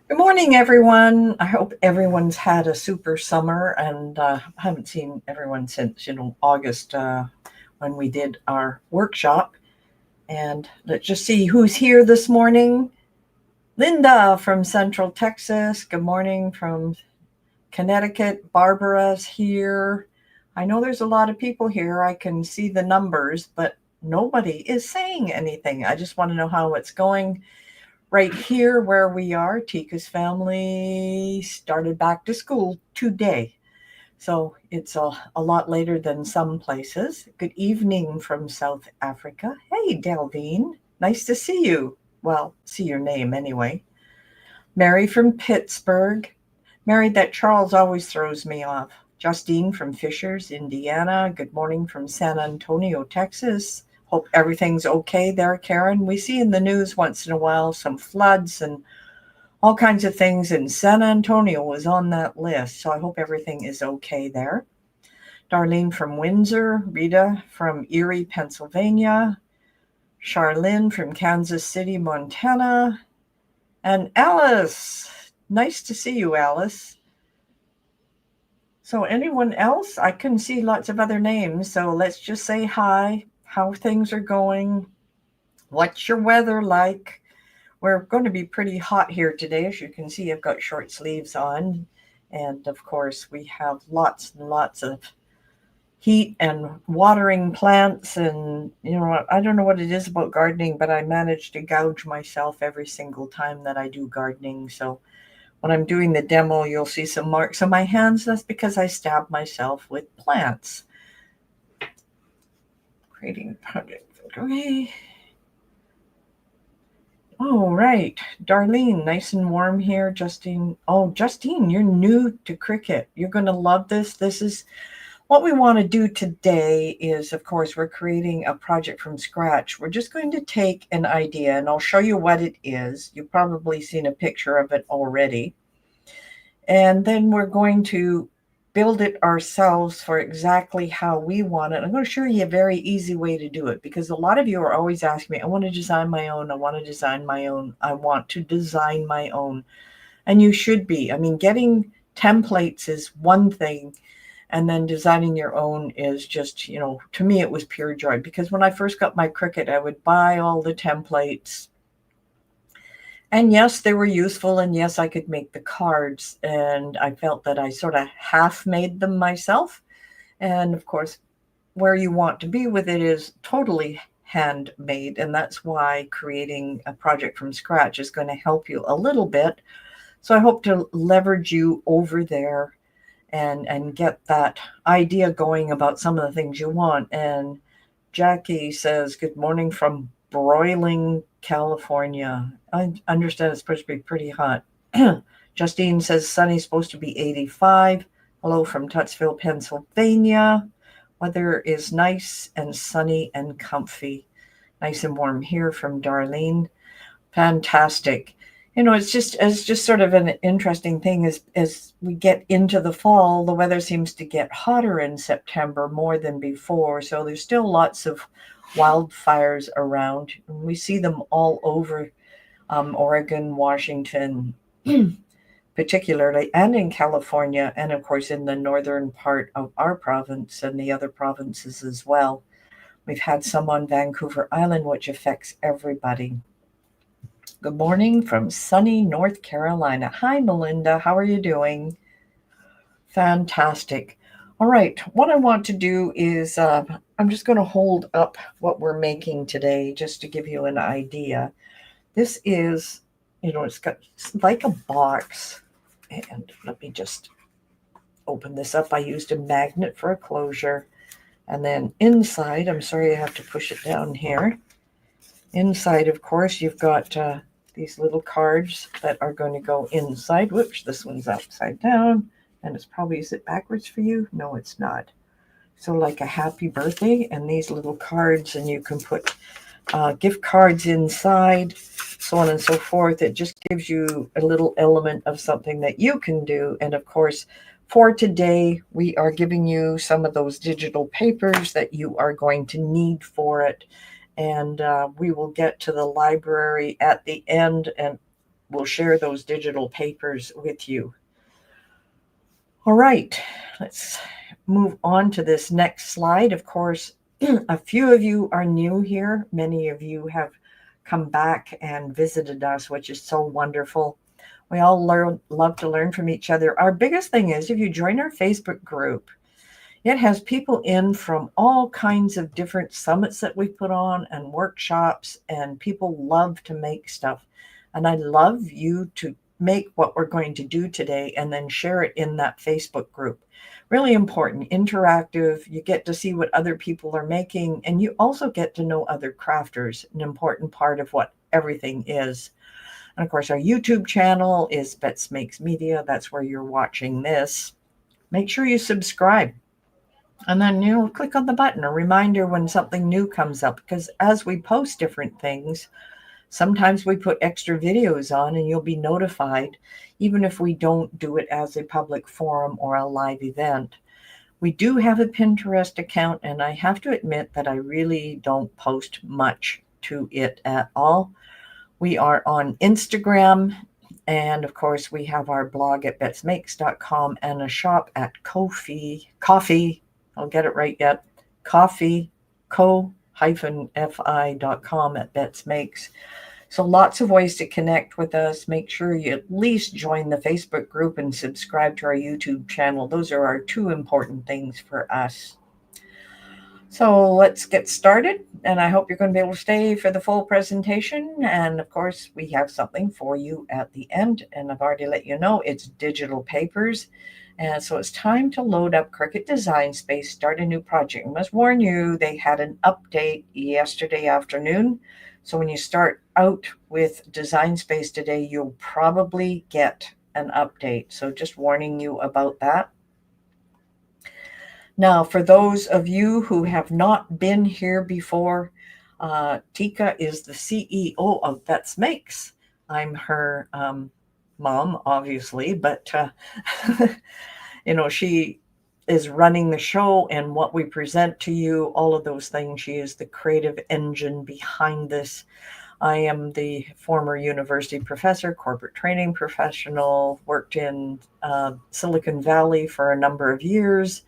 Good morning, everyone. I hope everyone's had a super summer, and I haven't seen everyone since, August when we did our workshop. And let's just see who's here this morning. Linda from Central Texas. Good morning from Connecticut. Barbara's here. I know there's a lot of people here. I can see the numbers, but nobody is saying anything. I just want to know how it's going. Right here where we are, Tika's family started back to school today. So it's a lot later than some places. Good evening from South Africa. Hey, Delvine. Nice to see you. Well, see your name anyway. Mary from Pittsburgh. Mary, that Charles always throws me off. Justine from Fishers, Indiana. Good morning from San Antonio, Texas. Hope everything's okay there, Karen. We see in the news once in a while some floods and all kinds of things, and San Antonio was on that list, so I hope everything is okay there. Darlene from Windsor, Rita from Erie, Pennsylvania, Charlene from Kansas City, Montana, and Alice. Nice to see you, Alice. So anyone else? I couldn't see lots of other names, so let's just say hi. How things are going. What's your weather like? We're going to be pretty hot here today. As you can see, I've got short sleeves on. And of course, we have lots and lots of heat and watering plants. And, I don't know what it is about gardening, but I manage to gouge myself every single time that I do gardening. So when I'm doing the demo, you'll see some marks on my hands. That's because I stab myself with plants. Creating project. Okay. Oh, right. Darlene, nice and warm here. Justine. Oh, Justine, you're new to Cricut. You're going to love this. This is what we want to do today is, of course, we're creating a project from scratch. We're just going to take an idea, and I'll show you what it is. You've probably seen a picture of it already. And then we're going to build it ourselves for exactly how we want it. I'm going to show you a very easy way to do it, because a lot of you are always asking me, I want to design my own. I want to design my own. I want to design my own. And you should be. I mean, getting templates is one thing, and then designing your own is just, to me, it was pure joy, because when I first got my Cricut, I would buy all the templates. And yes, they were useful, and yes, I could make the cards, and I felt that I sort of half made them myself. And of course, where you want to be with it is totally handmade, and that's why creating a project from scratch is going to help you a little bit. So I hope to leverage you over there and get that idea going about some of the things you want. And Jackie says, good morning from broiling California. I understand it's supposed to be pretty hot. Justine says sunny's supposed to be 85. Hello from Tutsville, Pennsylvania. Weather is nice and sunny and comfy. Nice and warm here from Darlene. Fantastic. It's just sort of an interesting thing as we get into the fall, the weather seems to get hotter in September more than before. So there's still lots of wildfires around. We see them all over Oregon, Washington, particularly, and in California, and of course in the northern part of our province and the other provinces as well. We've had some on Vancouver Island, which affects everybody. Good morning from sunny North Carolina. Hi, Melinda. How are you doing? Fantastic. All right. What I want to do is I'm just going to hold up what we're making today just to give you an idea. This is, it's like a box. And let me just open this up. I used a magnet for a closure. And then inside, I'm sorry I have to push it down here. Inside, of course, you've got these little cards that are going to go inside. Whoops, this one's upside down. And it's probably, is it backwards for you? No, it's not. So like a happy birthday and these little cards, and you can put gift cards inside, so on and so forth. It just gives you a little element of something that you can do. And of course, for today, we are giving you some of those digital papers that you are going to need for it. And we will get to the library at the end and we'll share those digital papers with you. All right, let's move on to this next slide. Of course, a few of you are new here. Many of you have come back and visited us, which is so wonderful. We all love to learn from each other. Our biggest thing is if you join our Facebook group, it has people in from all kinds of different summits that we put on and workshops, and people love to make stuff. And I love you to make what we're going to do today and then share it in that Facebook group. Really important, interactive. You get to see what other people are making, and you also get to know other crafters, an important part of what everything is. And of course, our YouTube channel is Bets Makes Media. That's where you're watching this. Make sure you subscribe. And then, click on the button, a reminder when something new comes up, because as we post different things, sometimes we put extra videos on and you'll be notified, even if we don't do it as a public forum or a live event. We do have a Pinterest account, and I have to admit that I really don't post much to it at all. We are on Instagram, and of course we have our blog at betsmakes.com and a shop at coffee, I'll get it right yet, co-fi.com at betsmakes. So lots of ways to connect with us. Make sure you at least join the Facebook group and subscribe to our YouTube channel. Those are our two important things for us. So let's get started, and I hope you're going to be able to stay for the full presentation. And of course, we have something for you at the end, and I've already let you know it's digital papers. And so it's time to load up Cricut Design Space, start a new project. I must warn you, they had an update yesterday afternoon. So when you start out with Design Space today, you'll probably get an update. So just warning you about that. Now, for those of you who have not been here before, Tika is the CEO of Bets Makes. I'm her mom, obviously, but she is running the show and what we present to you, all of those things. She is the creative engine behind this. I am the former university professor, corporate training professional, worked in Silicon Valley for a number of years,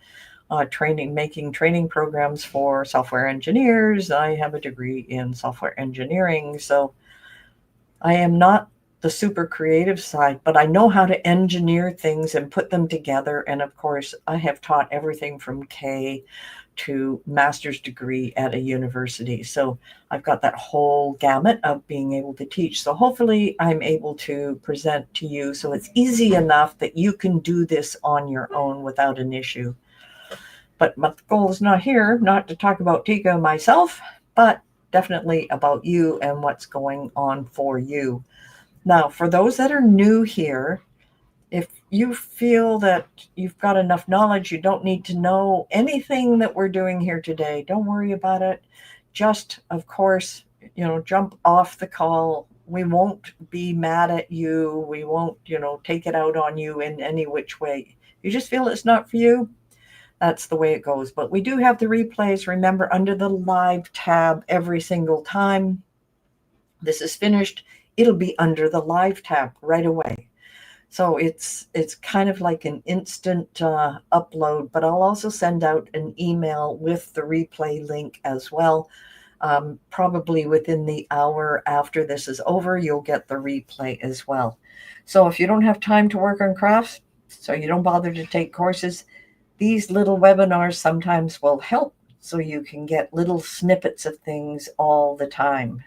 making training programs for software engineers. I have a degree in software engineering, so I am not the super creative side, but I know how to engineer things and put them together. And of course, I have taught everything from K to master's degree at a university. So I've got that whole gamut of being able to teach. So hopefully I'm able to present to you so it's easy enough that you can do this on your own without an issue. But my goal is not to talk about Tika and myself, but definitely about you and what's going on for you. Now, for those that are new here, if you feel that you've got enough knowledge, you don't need to know anything that we're doing here today. Don't worry about it. Just, of course, jump off the call. We won't be mad at you. We won't, take it out on you in any which way. If you just feel it's not for you, that's the way it goes. But we do have the replays. Remember, under the live tab every single time this is finished, it'll be under the live tab right away. So it's kind of like an instant upload, but I'll also send out an email with the replay link as well. Probably within the hour after this is over, you'll get the replay as well. So if you don't have time to work on crafts, so you don't bother to take courses, these little webinars sometimes will help, so you can get little snippets of things all the time.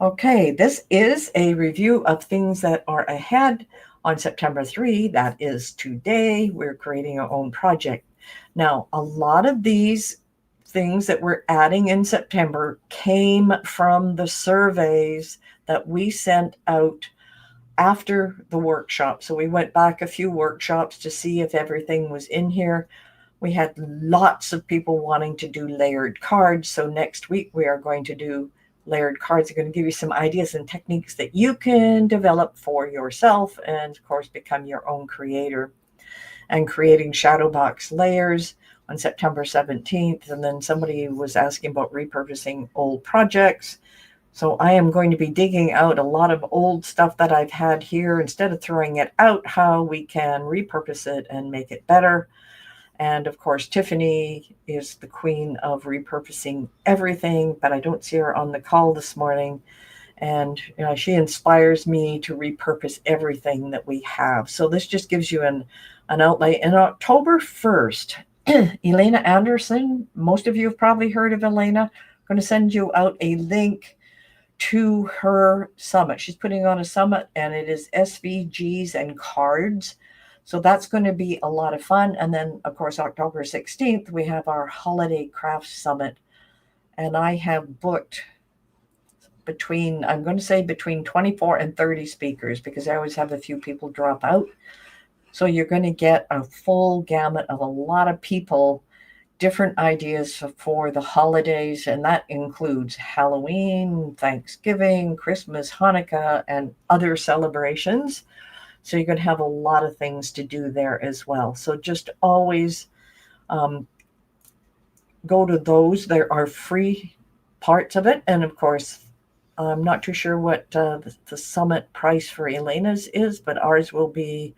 Okay, this is a review of things that are ahead on September 3. That is today. We're creating our own project. Now, a lot of these things that we're adding in September came from the surveys that we sent out after the workshop. So we went back a few workshops to see if everything was in here. We had lots of people wanting to do layered cards. So next week we are going to do layered cards. I'm going to give you some ideas and techniques that you can develop for yourself and, of course, become your own creator. And creating shadow box layers on September 17th. And then somebody was asking about repurposing old projects. So I am going to be digging out a lot of old stuff that I've had here. Instead of throwing it out, how we can repurpose it and make it better. And of course, Tiffany is the queen of repurposing everything, but I don't see her on the call this morning. And she inspires me to repurpose everything that we have. So this just gives you an outlay. And October 1st, Elena Anderson, most of you have probably heard of Elena. I'm going to send you out a link to her summit. She's putting on a summit, and it is SVGs and cards. So that's going to be a lot of fun. And then, of course, October 16th, we have our Holiday Crafts Summit. And I have booked between 24 and 30 speakers, because I always have a few people drop out. So you're going to get a full gamut of a lot of people, different ideas for the holidays. And that includes Halloween, Thanksgiving, Christmas, Hanukkah, and other celebrations. So you're going to have a lot of things to do there as well. So just always go to those. There are free parts of it. And of course, I'm not too sure what the summit price for Elena's is, but ours will be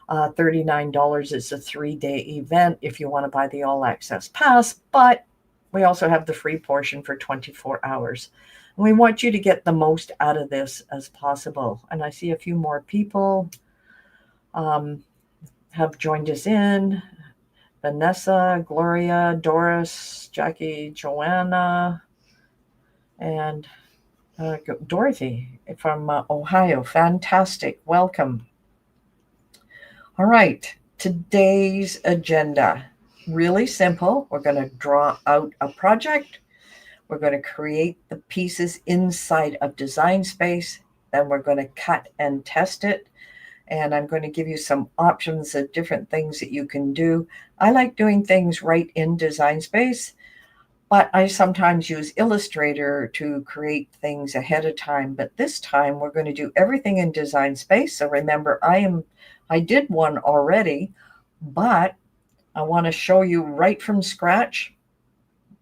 $39. It's a 3-day event if you want to buy the all access pass, but we also have the free portion for 24 hours. And we want you to get the most out of this as possible. And I see a few more people have joined us in. Vanessa, Gloria, Doris, Jackie, Joanna, and Dorothy from Ohio. Fantastic. Welcome. All right. Today's agenda. Really simple. We're going to draw out a project. We're going to create the pieces inside of Design Space. Then we're going to cut and test it. And I'm going to give you some options of different things that you can do. I like doing things right in Design Space, but I sometimes use Illustrator to create things ahead of time. But this time we're going to do everything in Design Space. So remember, I did one already, but I want to show you right from scratch,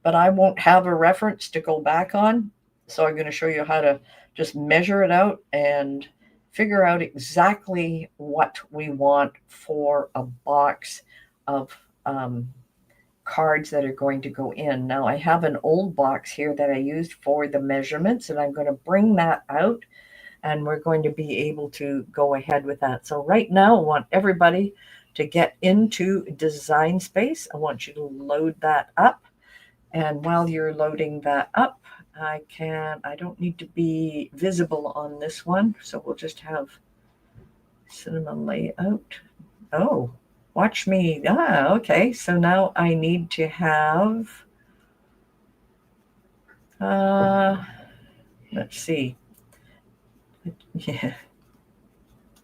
but I won't have a reference to go back on. So I'm going to show you how to just measure it out and figure out exactly what we want for a box of cards that are going to go in. Now I have an old box here that I used for the measurements, and I'm going to bring that out, and we're going to be able to go ahead with that. So right now I want everybody to get into Design Space. I want you to load that up. And while you're loading that up, I don't need to be visible on this one. So we'll just have cinema layout. Oh, watch me. Okay. So now I need to have, let's see. Yeah.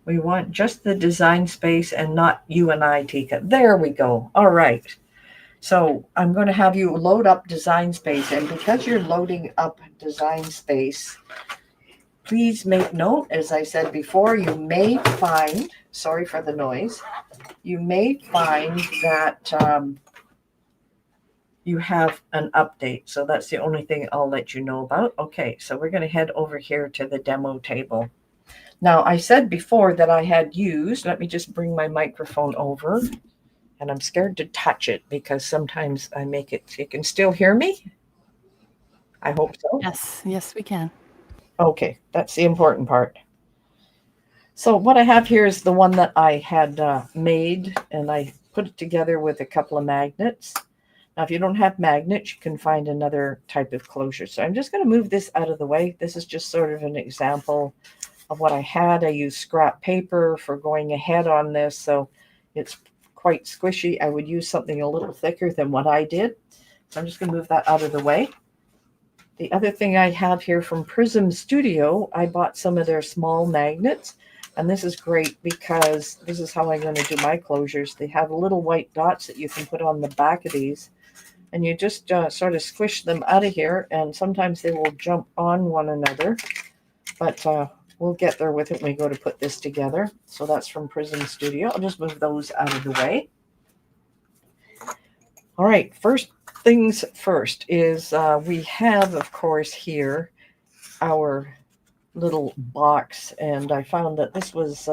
We want just the Design Space and not you and I, Tika. There we go. All right. So I'm going to have you load up Design Space. And because you're loading up Design Space, please make note, as I said before, you may find, sorry for the noise, you may find that you have an update. So that's the only thing I'll let you know about. Okay, so we're going to head over here to the demo table. Now, I said before that I had used, let me just bring my microphone over. And I'm scared to touch it because sometimes I make it. You can still hear me? I hope so. Yes, we can. Okay, that's the important part. So what I have here is the one that I had made, and I put it together with a couple of magnets. Now, if you don't have magnets, you can find another type of closure. So I'm just going to move this out of the way. This is just sort of an example of what I had. I used scrap paper for going ahead on this, so it's quite squishy. I would use something a little thicker than what I did. So I'm just going to move that out of the way. The other thing I have here from Prism Studio, I bought some of their small magnets. And this is great because this is how I'm going to do my closures. They have little white dots that you can put on the back of these. And you just sort of squish them out of here. And sometimes they will jump on one another. But we'll get there with it when we go to put this together. So that's from Prism Studio. I'll just move those out of the way. All right, first things first is we have, of course, here our little box, and I found that this was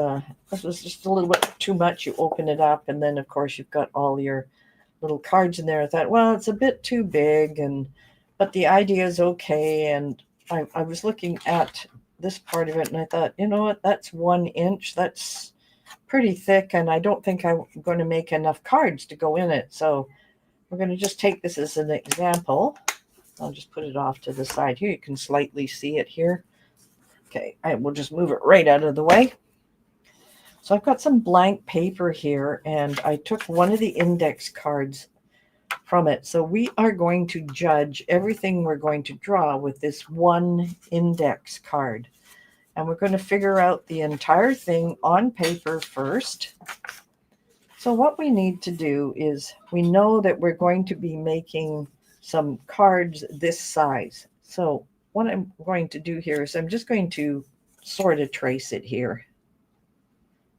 just a little bit too much. You open it up, and then of course you've got all your little cards in there. I thought, well, it's a bit too big, but the idea is okay. And I was looking at this part of it, and I thought, you know what, that's 1 inch. That's pretty thick, and I don't think I'm going to make enough cards to go in it. So we're going to just take this as an example. I'll just put it off to the side here. You can slightly see it here. Okay, I will just move it right out of the way. So I've got some blank paper here, and I took one of the index cards from it. So we are going to judge everything we're going to draw with this one index card. And we're going to figure out the entire thing on paper first. So what we need to do is, we know that we're going to be making some cards this size. So what I'm going to do here is I'm just going to sort of trace it here.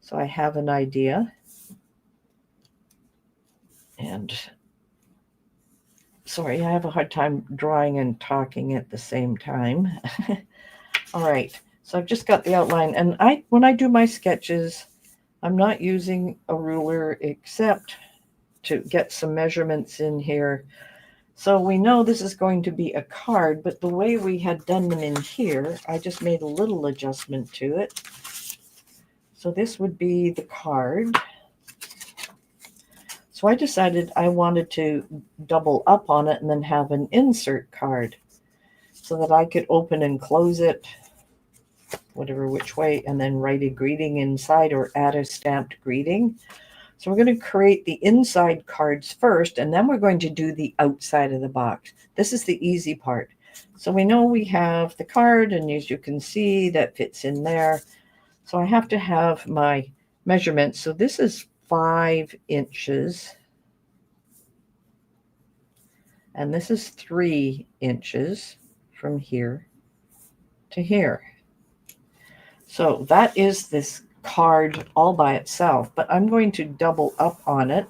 So I have an idea. And sorry, I have a hard time drawing and talking at the same time. All right, so I've just got the outline. And when I do my sketches, I'm not using a ruler except to get some measurements in here. So we know this is going to be a card, but the way we had done them in here, I just made a little adjustment to it. So this would be the card. So I decided I wanted to double up on it and then have an insert card so that I could open and close it, whatever which way, and then write a greeting inside or add a stamped greeting. So we're going to create the inside cards first, and then we're going to do the outside of the box. This is the easy part. So we know we have the card, and as you can see, that fits in there. So I have to have my measurements. So this is 5 inches. And this is 3 inches from here to here. So that is this card all by itself, but I'm going to double up on it.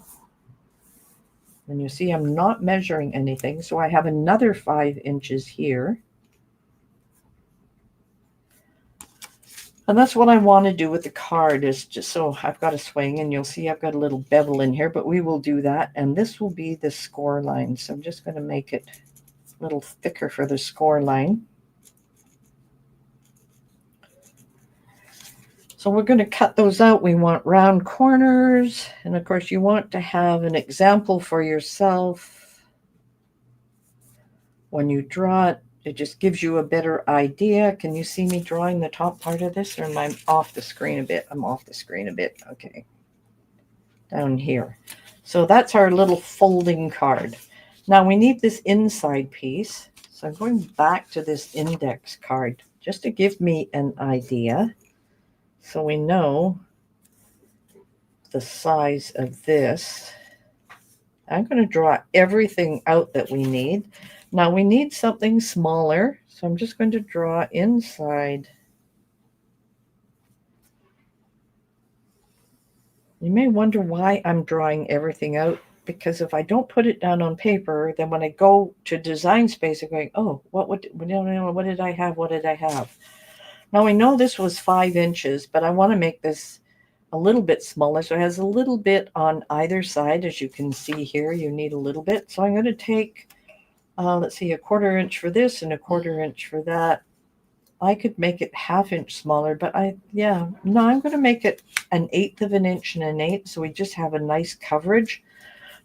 And you see I'm not measuring anything, so I have another 5 inches here. And that's what I want to do with the card, is just so I've got a swing, and you'll see I've got a little bevel in here, but we will do that. And this will be the score line. So I'm just going to make it a little thicker for the score line. So we're going to cut those out. We want round corners. And of course, you want to have an example for yourself when you draw it. It just gives you a better idea. Can you see me drawing the top part of this, or am I off the screen a bit? I'm off the screen a bit. Okay. Down here. So that's our little folding card. Now we need this inside piece. So I'm going back to this index card just to give me an idea. So we know the size of this. I'm going to draw everything out that we need. Now we need something smaller, so I'm just going to draw inside. You may wonder why I'm drawing everything out, because if I don't put it down on paper, then when I go to Design Space, I'm going, oh, what did I have? What did I have? Now we know this was 5 inches, but I want to make this a little bit smaller, so it has a little bit on either side. As you can see here, you need a little bit. So I'm going to take, let's see, a 1/4 inch for this and a 1/4 inch for that. I could make it 1/2 inch smaller, but I'm going to make it 1/8 of an inch and 1/8, so we just have a nice coverage.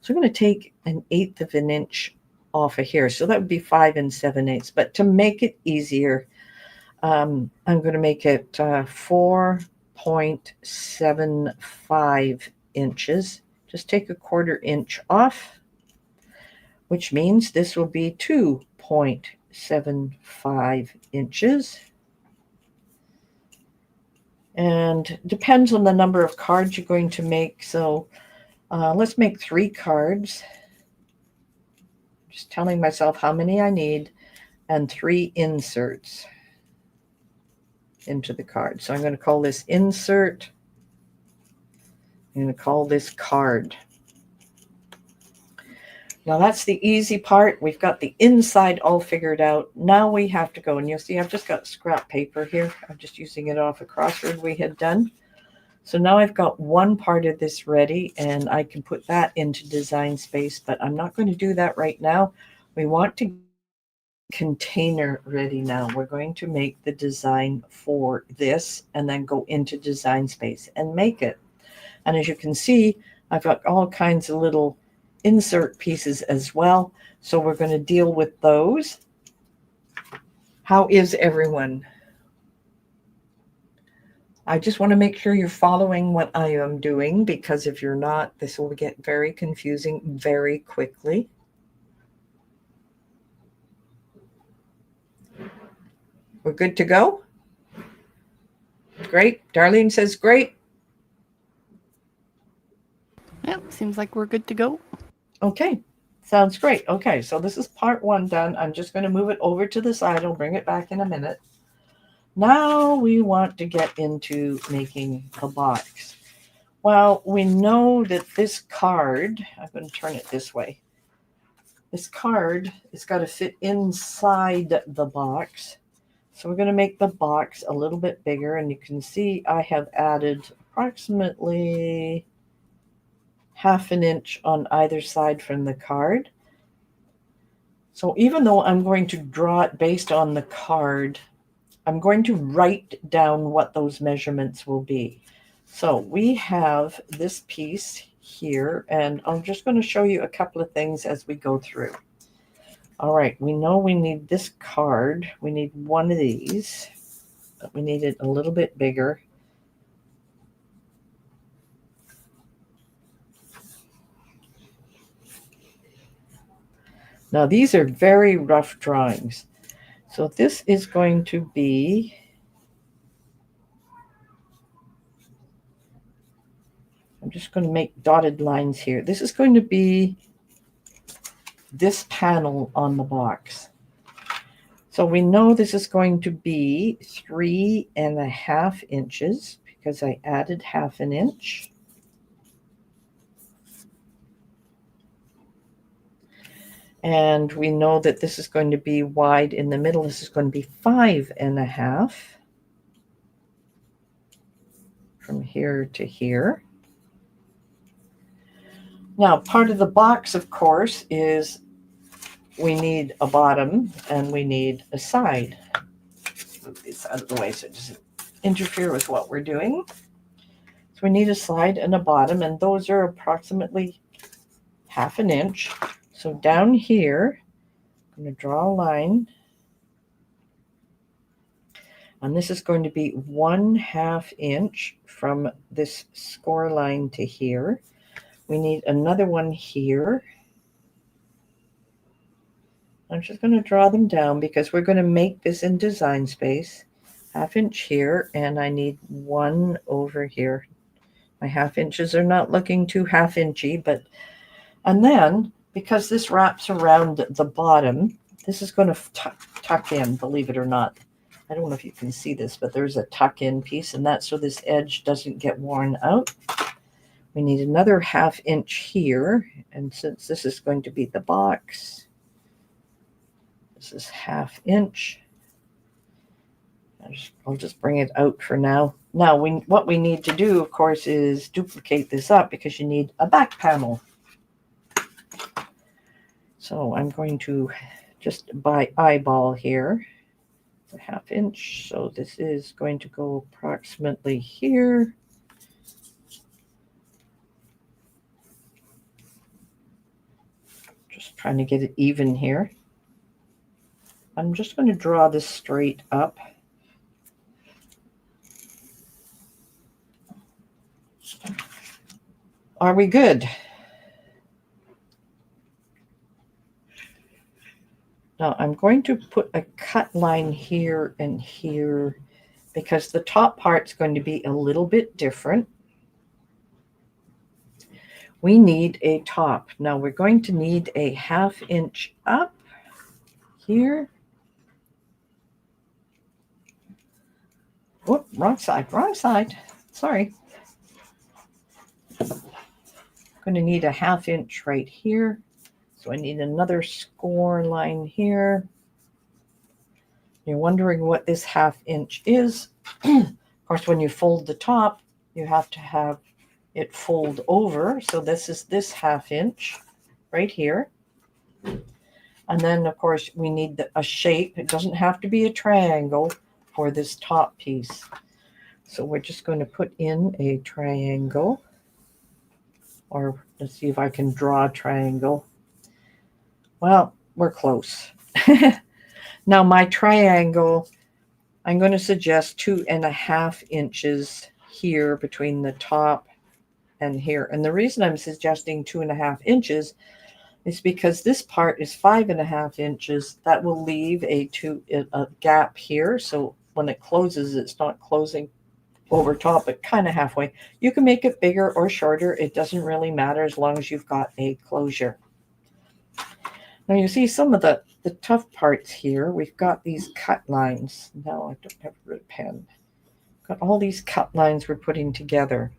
So I'm going to take 1/8 of an inch off of here. So that would be 5 7/8. But to make it easier, I'm going to make it 4.75 inches. Just take a 1/4 inch off, which means this will be 2.75 0.75 inches. And depends on the number of cards you're going to make. So let's make 3 cards. Just telling myself how many I need, and 3 inserts into the card. So I'm going to call this insert. I'm going to call this card. Now that's the easy part. We've got the inside all figured out. Now we have to go, and you'll see I've just got scrap paper here. I'm just using it off a crossword we had done. So now I've got one part of this ready, and I can put that into Design Space, but I'm not going to do that right now. We want to container ready now. We're going to make the design for this and then go into Design Space and make it. And as you can see, I've got all kinds of little insert pieces as well. So we're going to deal with those. How is everyone? I just want to make sure you're following what I am doing, because if you're not, this will get very confusing very quickly. We're good to go? Great. Darlene says great. Yep, seems like we're good to go. Okay, sounds great. Okay, so this is part 1 done. I'm just going to move it over to the side. I'll bring it back in a minute. Now we want to get into making the box. Well, we know that this card, I'm going to turn it this way. This card has got to fit inside the box. So we're going to make the box a little bit bigger, and you can see I have added approximately 1/2 inch on either side from the card. So even though I'm going to draw it based on the card, I'm going to write down what those measurements will be. So we have this piece here, and I'm just going to show you a couple of things as we go through. All right, we know we need this card. We need one of these, but we need it a little bit bigger. Now these are very rough drawings. So this is going to be, I'm just going to make dotted lines here. This is going to be this panel on the box. So we know this is going to be 3.5 inches because I added 1/2 inch. And we know that this is going to be wide in the middle. This is going to be 5.5 from here to here. Now, part of the box, of course, is we need a bottom and we need a side. Move this out of the way so it doesn't interfere with what we're doing. So we need a side and a bottom, and those are approximately 1/2 inch. So down here, I'm going to draw a line. And this is going to be 1/2 inch from this score line to here. We need another one here. I'm just going to draw them down because we're going to make this in Design Space. 1/2 inch here, and I need one over here. My 1/2 inches are not looking too 1/2 inchy, but, and then because this wraps around the bottom, this is going to tuck in, believe it or not. I don't know if you can see this, but there's a tuck in piece, and that's so this edge doesn't get worn out. We need another 1/2 inch here, and since this is going to be the box, this is 1/2 inch. I'll just bring it out for now. Now, what we need to do, of course, is duplicate this up because you need a back panel. So I'm going to just by eyeball here, a 1/2 inch. So this is going to go approximately here. Just trying to get it even here. I'm just going to draw this straight up. Are we good? Now I'm going to put a cut line here and here because the top part's going to be a little bit different. We need a top. Now we're going to need a 1/2 inch up here. Whoop, wrong side. Sorry. I'm going to need a 1/2 inch right here. So I need another score line here. You're wondering what this 1/2 inch is. Of course, when you fold the top, you have to have it fold over. So this is this 1/2 inch right here. And then, of course, we need a shape. It doesn't have to be a triangle for this top piece. So we're just going to put in a triangle. Or let's see if I can draw a triangle. Well, we're close. Now my triangle, I'm going to suggest 2.5 inches here between the top and here. And the reason I'm suggesting 2.5 inches is because this part is 5.5 inches. That will leave a gap here. So when it closes, it's not closing over top, but kind of halfway. You can make it bigger or shorter. It doesn't really matter as long as you've got a closure. Now you see some of the tough parts here. We've got these cut lines. Now I don't have a red pen. Got all these cut lines we're putting together.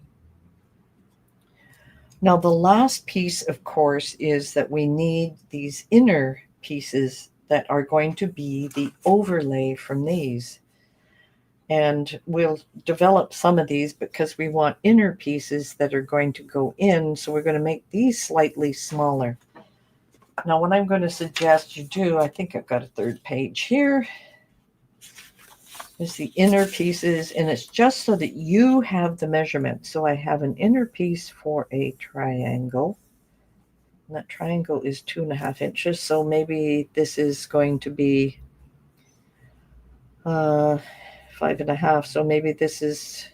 Now the last piece, of course, is that we need these inner pieces that are going to be the overlay from these. And we'll develop some of these because we want inner pieces that are going to go in. So we're going to make these slightly smaller. Now what I'm going to suggest you do, I think I've got a 3rd page here, is the inner pieces. And it's just so that you have the measurement. So I have an inner piece for a triangle. And that triangle is 2.5 inches. So maybe this is going to be 5.5. So maybe this is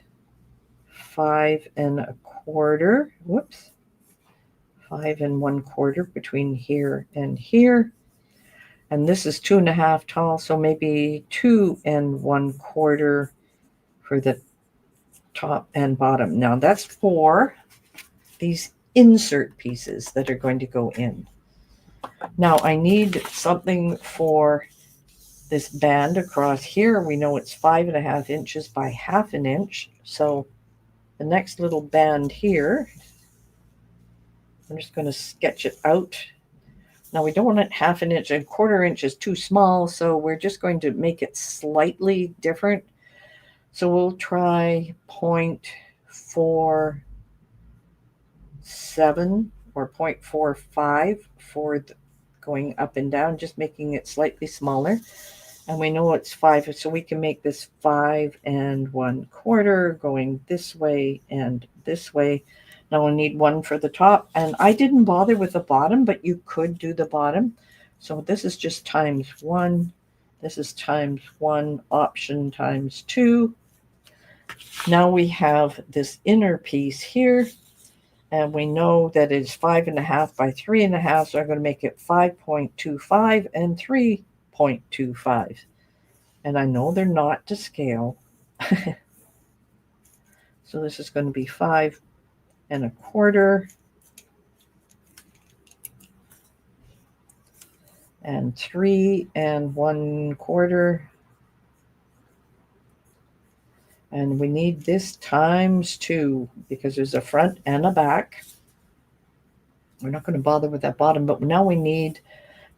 5.25. Whoops. 5 1/4 between here and here. And this is 2.5 tall. So maybe 2 1/4 for the top and bottom. Now that's for these insert pieces that are going to go in. Now I need something for this band across here. We know it's 5.5 inches by 1/2 inch. So the next little band here, I'm just going to sketch it out. Now we don't want it 1/2 inch, 1/4 inch is too small. So we're just going to make it slightly different. So we'll try 0.47 or 0.45 for going up and down, just making it slightly smaller. And we know it's 5, so we can make this 5 1/4 going this way and this way. Now we'll need 1 for the top. And I didn't bother with the bottom, but you could do the bottom. So this is just times 1. This is times 1, option times 2. Now we have this inner piece here. And we know that it's 5.5 by 3.5. So I'm going to make it 5.25 and 3.25. And I know they're not to scale. So this is going to be 5 1/4 and 3 1/4. And we need this times 2 because there's a front and a back. We're not going to bother with that bottom, but now we need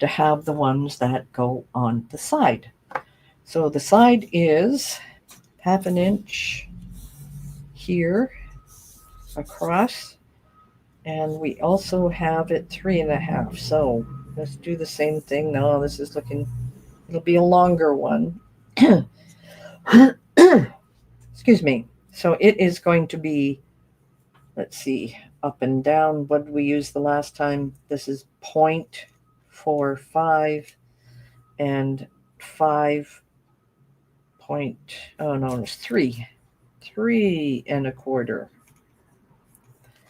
to have the ones that go on the side. So the side is 1/2 inch here across, and we also have it 3.5. So let's do the same thing. No, this is looking, it'll be a longer one. Excuse me. So it is going to be, let's see, up and down. What did we use the last time? This is 0.45 and 5 point, oh no, it's 3 1/4.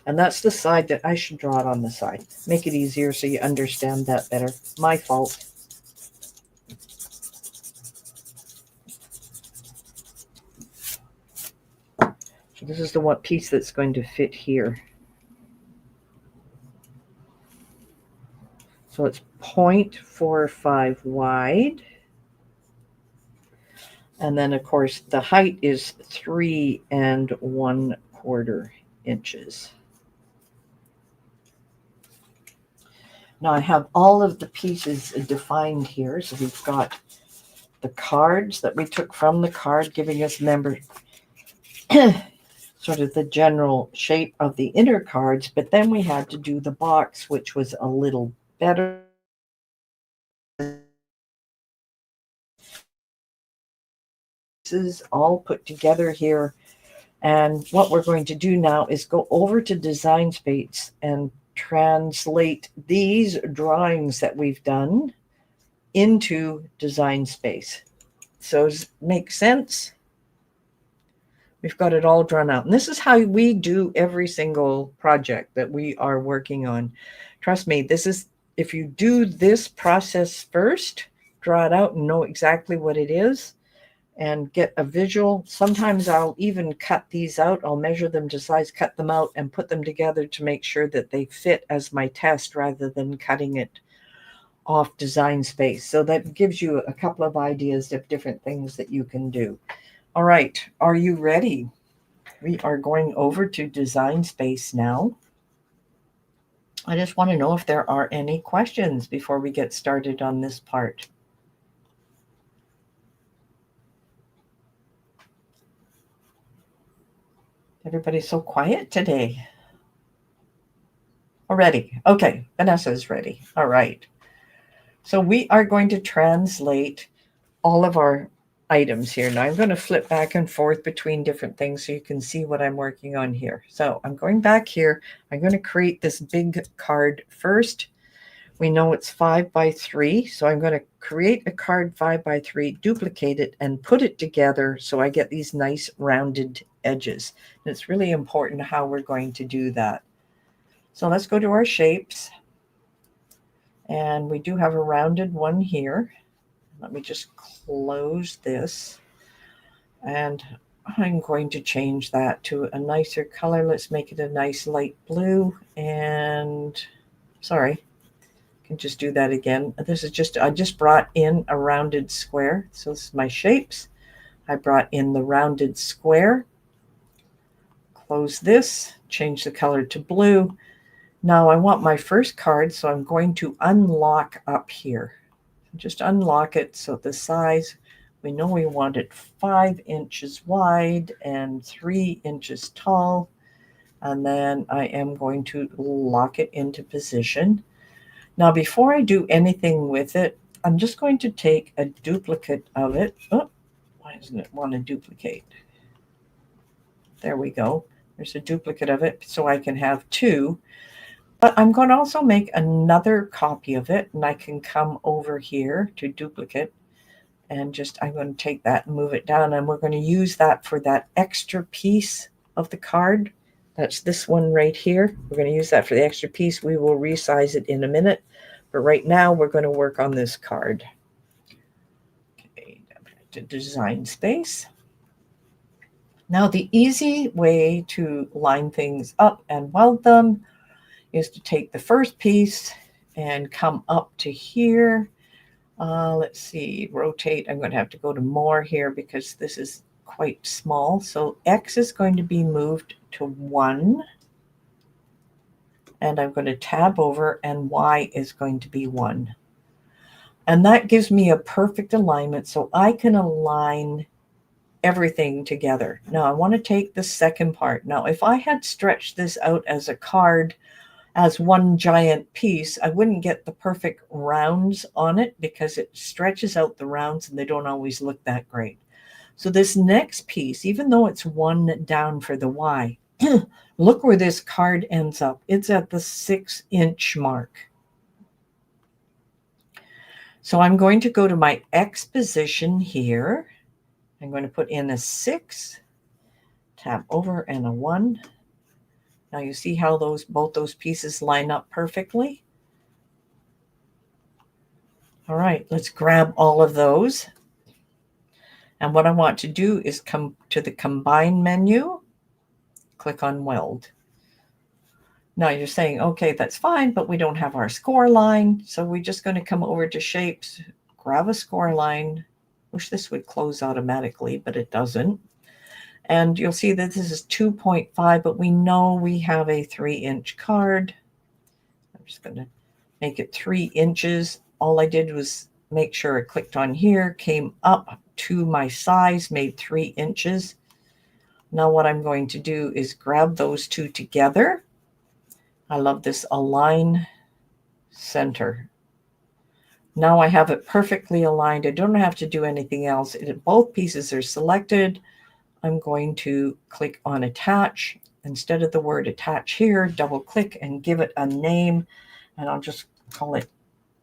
And that's the side that I should draw it on the side. Make it easier so you understand that better. My fault. This is the one piece that's going to fit here. So it's 0.45 wide. And then, of course, the height is 3 1/4 inches. Now I have all of the pieces defined here. So we've got the cards that we took from the card, giving us sort of the general shape of the inner cards. But then we had to do the box, which was a little better. All put together here. And what we're going to do now is go over to Design Space and translate these drawings that we've done into Design Space. So does it make sense? We've got it all drawn out. And this is how we do every single project that we are working on. Trust me, this is, if you do this process first, draw it out and know exactly what it is, and get a visual. Sometimes I'll even cut these out. I'll measure them to size, cut them out, and put them together to make sure that they fit as my test rather than cutting it off Design Space. So that gives you a couple of ideas of different things that you can do. All right, are you ready? We are going over to Design Space now. I just want to know if there are any questions before we get started on this part. Everybody's so quiet today. Already. Okay, Vanessa's ready. All right. So we are going to translate all of our items here. Now I'm going to flip back and forth between different things so you can see what I'm working on here. So I'm going back here. I'm going to create this big card first. We know it's 5 by 3. So I'm going to create a card 5 by 3, duplicate it, and put it together so I get these nice rounded edges. And it's really important how we're going to do that. So let's go to our shapes. And we do have a rounded one here. Let me just close this. And I'm going to change that to a nicer color. Let's make it a nice light blue. And sorry, I can just do that again. This is just, I just brought in a rounded square. So this is my shapes. I brought in the rounded square. Close this, change the color to blue. Now I want my first card, so I'm going to unlock up here. Just unlock it so the size, we know we want it 5 inches wide and 3 inches tall. And then I am going to lock it into position. Now before I do anything with it, I'm just going to take a duplicate of it. Oh, why doesn't it want to duplicate? There we go. There's a duplicate of it so I can have 2. But I'm going to also make another copy of it, and I can come over here to duplicate and just, I'm going to take that and move it down, and we're going to use that for that extra piece of the card. That's this one right here. We're going to use that for the extra piece. We will resize it in a minute, but right now we're going to work on this card. Okay, to Design Space. Now the easy way to line things up and weld them is to take the first piece and come up to here. Let's see, rotate. I'm going to have to go to more here because this is quite small. So X is going to be moved to 1. And I'm going to tab over, and Y is going to be 1. And that gives me a perfect alignment so I can align everything together. Now I want to take the second part. Now if I had stretched this out as a card, as one giant piece, I wouldn't get the perfect rounds on it because it stretches out the rounds and they don't always look that great. So this next piece, even though it's 1 down for the Y, look where this card ends up. It's at the 6-inch mark. So I'm going to go to my X position here. I'm going to put in a 6, tab over, and a 1. Now you see how both those pieces line up perfectly? All right, let's grab all of those. And what I want to do is come to the Combine menu. click on weld. Now you're saying, okay, that's fine, but we don't have our score line. So we're just going to come over to shapes, grab a score line. Wish this would close automatically, but it doesn't. And you'll see that this is 2.5, but we know we have a 3-inch card. I'm just going to make it 3 inches. All I did was make sure I clicked on here, came up to my size, made 3 inches. Now what I'm going to do is grab those two together. I love this align center. Now I have it perfectly aligned. I don't have to do anything else. Both pieces are selected. I'm going to click on attach. Instead of the word attach here, double click and give it a name. And I'll just call it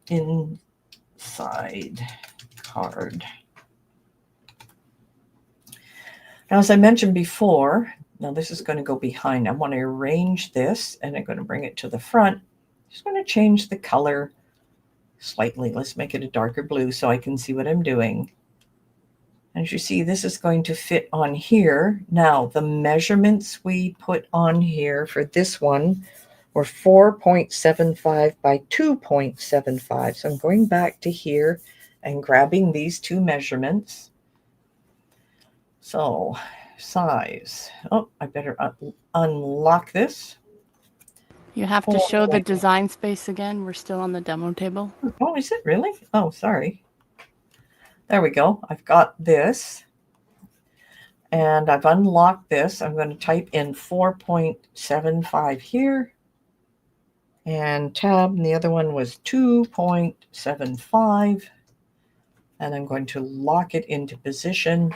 inside card. Now, as I mentioned before, now this is going to go behind. I want to arrange this and I'm going to bring it to the front. Just going to change the color slightly. Let's make it a darker blue so I can see what I'm doing. As you see, this is going to fit on here. Now, the measurements we put on here for this one were 4.75 by 2.75. So I'm going back to here and grabbing these two measurements. So size. Oh, I better unlock this. You have to show the design space again. We're still on the demo table. Oh, is it really? Oh, sorry. There we go. I've got this. And I've unlocked this. I'm going to type in 4.75 here. And tab, and the other one was 2.75. And I'm going to lock it into position.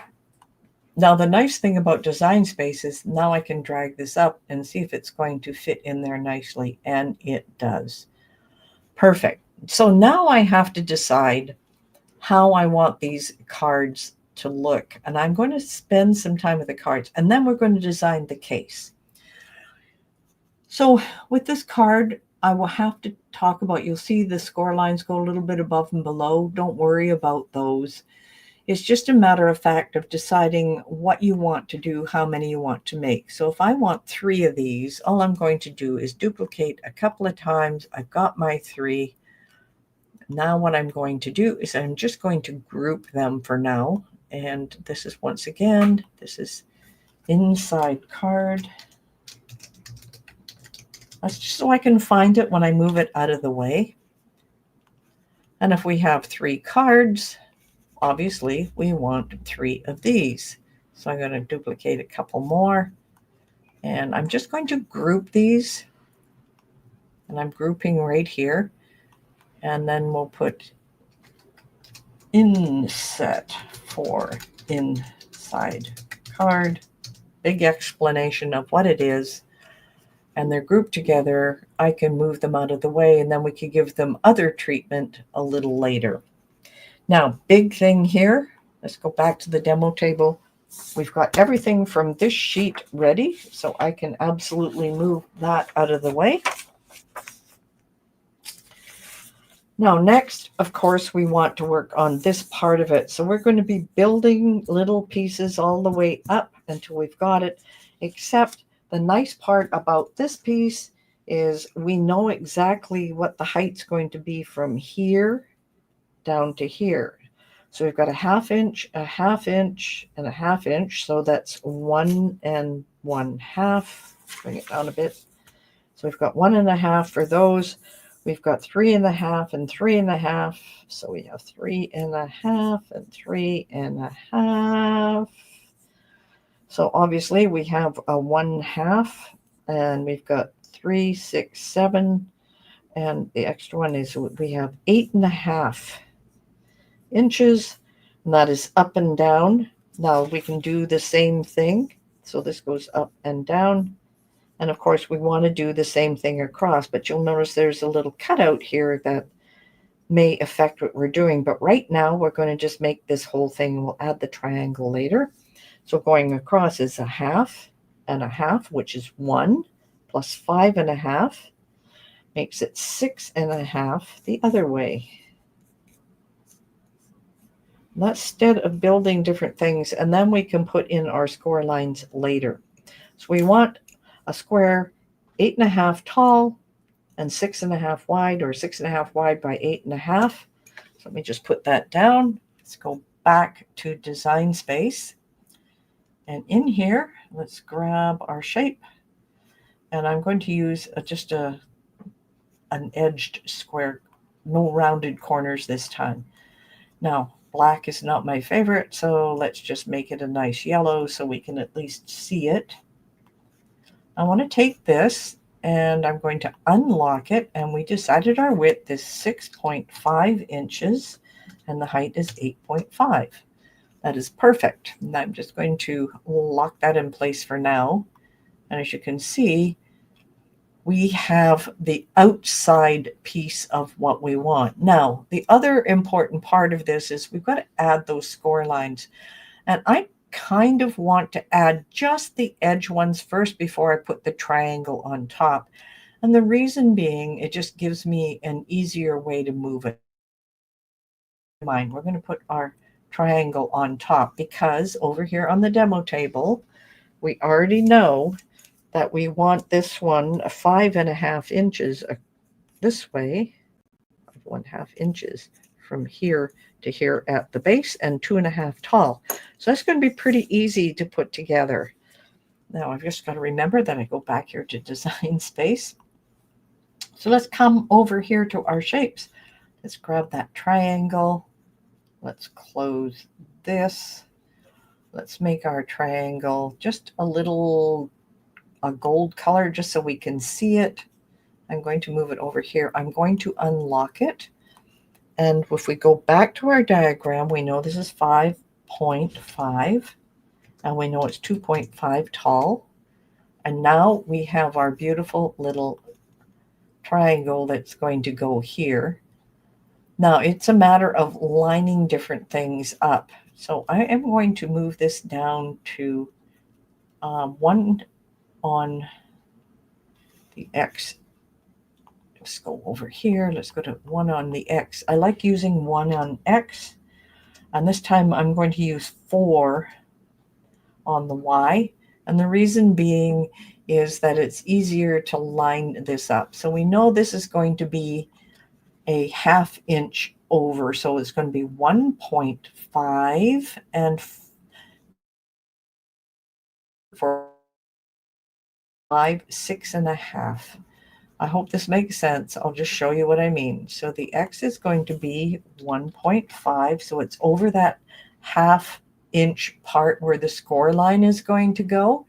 Now, the nice thing about design space is now I can drag this up and see if it's going to fit in there nicely. And it does. Perfect. So now I have to decide how I want these cards to look. And I'm going to spend some time with the cards. And then we're going to design the case. So with this card, I will have to talk about, you'll see the score lines go a little bit above and below. Don't worry about those. It's just a matter of fact of deciding what you want to do, how many you want to make. So if I want 3 of these, all I'm going to do is duplicate a couple of times. I've got my 3. Now what I'm going to do is I'm just going to group them for now. And this is once again, this is inside card. That's just so I can find it when I move it out of the way. And if we have 3 cards, obviously we want 3 of these. So I'm going to duplicate a couple more. And I'm just going to group these. And I'm grouping right here. And then we'll put inset for inside card. Big explanation of what it is. And they're grouped together. I can move them out of the way and then we can give them other treatment a little later. Now, big thing here. Let's go back to the demo table. We've got everything from this sheet ready, so I can absolutely move that out of the way. Now, next, of course, we want to work on this part of it. So we're going to be building little pieces all the way up until we've got it, except the nice part about this piece is we know exactly what the height's going to be from here down to here. So we've got a 1/2 inch, a 1/2 inch, and a 1/2 inch. So that's 1 1/2. Bring it down a bit. So we've got 1 1/2 for those. We've got 3 1/2 and 3 1/2. So we have 3 1/2 and 3 1/2. So obviously we have a 1/2 and we've got 3, 6, 7. And the extra one is we have 8 1/2 inches. And that is up and down. Now we can do the same thing. So this goes up and down. And of course, we want to do the same thing across, but you'll notice there's a little cutout here that may affect what we're doing. But right now, we're going to just make this whole thing. We'll add the triangle later. So going across is a 1/2 and a 1/2, which is 1, plus 5 1/2, makes it 6 1/2 the other way. And that's instead of building different things, and then we can put in our score lines later. So we want a square 8.5 tall and 6.5 wide, or 6.5 wide by 8.5. So let me just put that down. Let's go back to design space. And in here, let's grab our shape. And I'm going to use just an edged square, no rounded corners this time. Now, black is not my favorite, so let's just make it a nice yellow so we can at least see it. I want to take this and I'm going to unlock it, and we decided our width is 6.5 inches and the height is 8.5. That is perfect. And I'm just going to lock that in place for now. And as you can see, we have the outside piece of what we want. Now, the other important part of this is we've got to add those score lines. And I kind of want to add just the edge ones first before I put the triangle on top. And the reason being, it just gives me an easier way to move it. We're going to put our triangle on top because over here on the demo table, we already know that we want this one 5.5 inches this way, 1/2 inches from here to here at the base, and 2.5 tall. So that's going to be pretty easy to put together. Now I've just got to remember that I go back here to design space. So let's come over here to our shapes. Let's grab that triangle. Let's close this. Let's make our triangle just a gold color just so we can see it. I'm going to move it over here. I'm going to unlock it. And if we go back to our diagram, we know this is 5.5, and we know it's 2.5 tall. And now we have our beautiful little triangle that's going to go here. Now it's a matter of lining different things up. So I am going to move this down to 1 on the X. Let's go over here. Let's go to 1 on the X. I like using 1 on X. And this time I'm going to use 4 on the Y. And the reason being is that it's easier to line this up. So we know this is going to be a 1/2 inch over. So it's going to be 1.5 and 5, 6.5. I hope this makes sense. I'll just show you what I mean. So the X is going to be 1.5. So it's over that 1/2 inch part where the score line is going to go.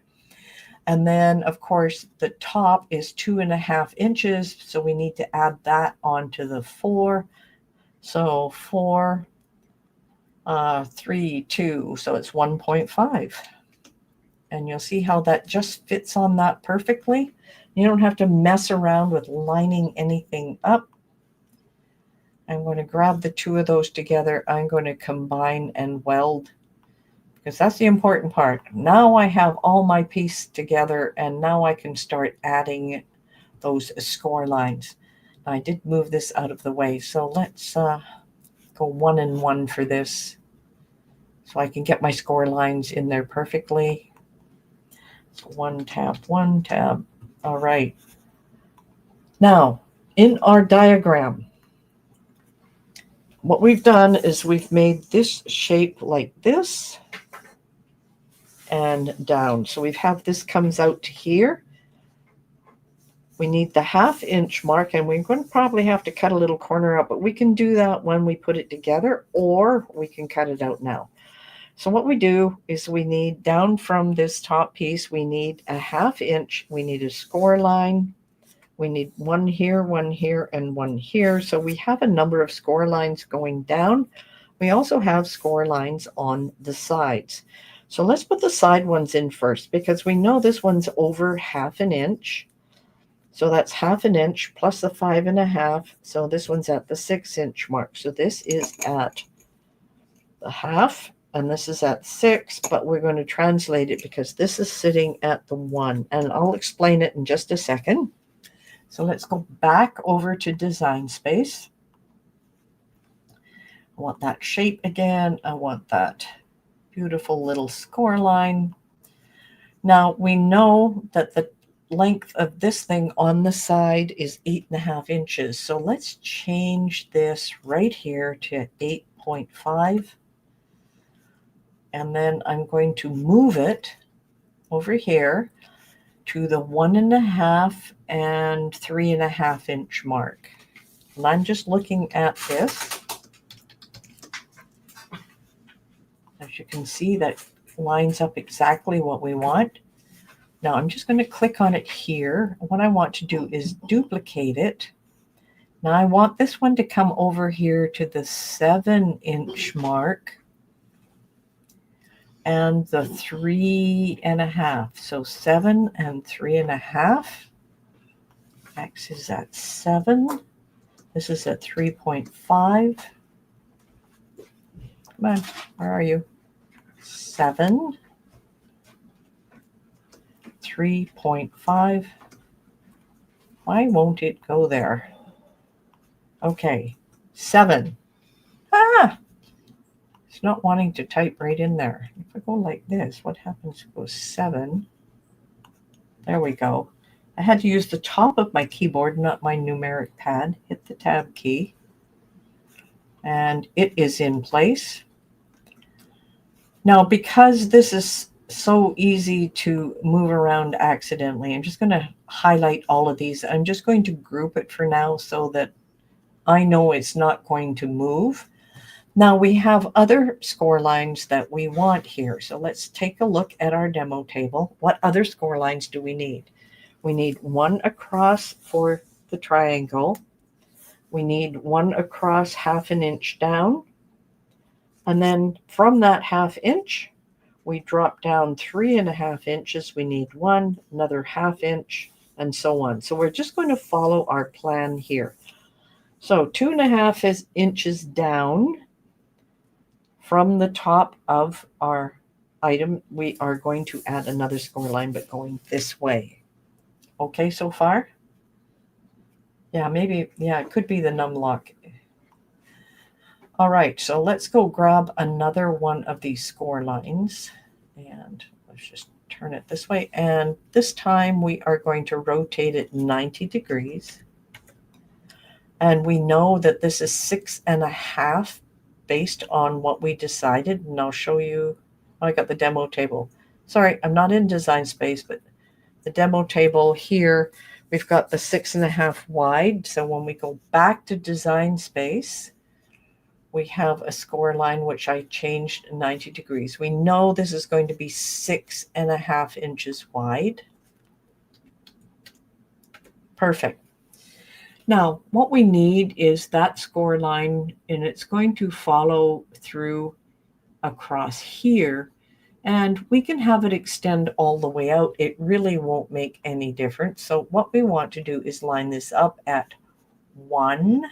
And then, of course, the top is 2.5 inches. So we need to add that onto the 4. So 4, 3, 2. So it's 1.5. And you'll see how that just fits on that perfectly. You don't have to mess around with lining anything up. I'm going to grab the two of those together. I'm going to combine and weld, because that's the important part. Now I have all my pieces together, and now I can start adding those score lines. I did move this out of the way, so let's go 1 and 1 for this so I can get my score lines in there perfectly. So 1 tab, 1 tab. All right. Now, in our diagram, what we've done is we've made this shape like this and down. So we have this comes out to here. We need the 1/2 inch mark, and we're going to probably have to cut a little corner out, but we can do that when we put it together, or we can cut it out now. So what we do is we need, down from this top piece, we need a 1/2 inch. We need a score line. We need 1 here, 1 here, and 1 here. So we have a number of score lines going down. We also have score lines on the sides. So let's put the side ones in first, because we know this one's over 1/2 inch. So that's 1/2 inch plus the 5.5. So this one's at the 6 inch mark. So this is at the 1/2, and this is at 6, but we're going to translate it because this is sitting at the 1, and I'll explain it in just a second. So let's go back over to design space. I want that shape again. I want that beautiful little score line. Now we know that the length of this thing on the side is 8.5 inches. So let's change this right here to 8.5. And then I'm going to move it over here to the 1.5 and 3.5 inch mark. And I'm just looking at this. As you can see, that lines up exactly what we want. Now I'm just going to click on it here. What I want to do is duplicate it. Now I want this one to come over here to the 7-inch mark and the 3.5. So 7 and 3.5. X is at 7. This is at 3.5. Come on, where are you? 7. 3.5. Why won't it go there? Okay, 7. Ah! It's not wanting to type right in there. If I go like this, what happens? It goes 7. There we go. I had to use the top of my keyboard, not my numeric pad. Hit the tab key. And it is in place. Now, because this is so easy to move around accidentally, I'm just going to highlight all of these. I'm just going to group it for now so that I know it's not going to move. Now we have other score lines that we want here. So let's take a look at our demo table. What other score lines do we need? We need one across for the triangle. We need one across 1/2 inch down. And then from that 1/2 inch, we drop down 3.5 inches. We need one, another 1/2 inch, and so on. So we're just going to follow our plan here. So 2.5 inches down from the top of our item, we are going to add another score line, but going this way. Okay, so far? Yeah, maybe, yeah, it could be the numlock. All right, so let's go grab another one of these score lines. And let's just turn it this way. And this time we are going to rotate it 90 degrees. And we know that this is 6.5 based on what we decided. And I'll show you, I got the demo table. Sorry, I'm not in Design Space, but the demo table here, we've got the 6.5 wide. So when we go back to Design Space, we have a score line which I changed 90 degrees. We know this is going to be 6.5 inches wide. Perfect. Now, what we need is that score line, and it's going to follow through across here, and we can have it extend all the way out. It really won't make any difference. So what we want to do is line this up at 1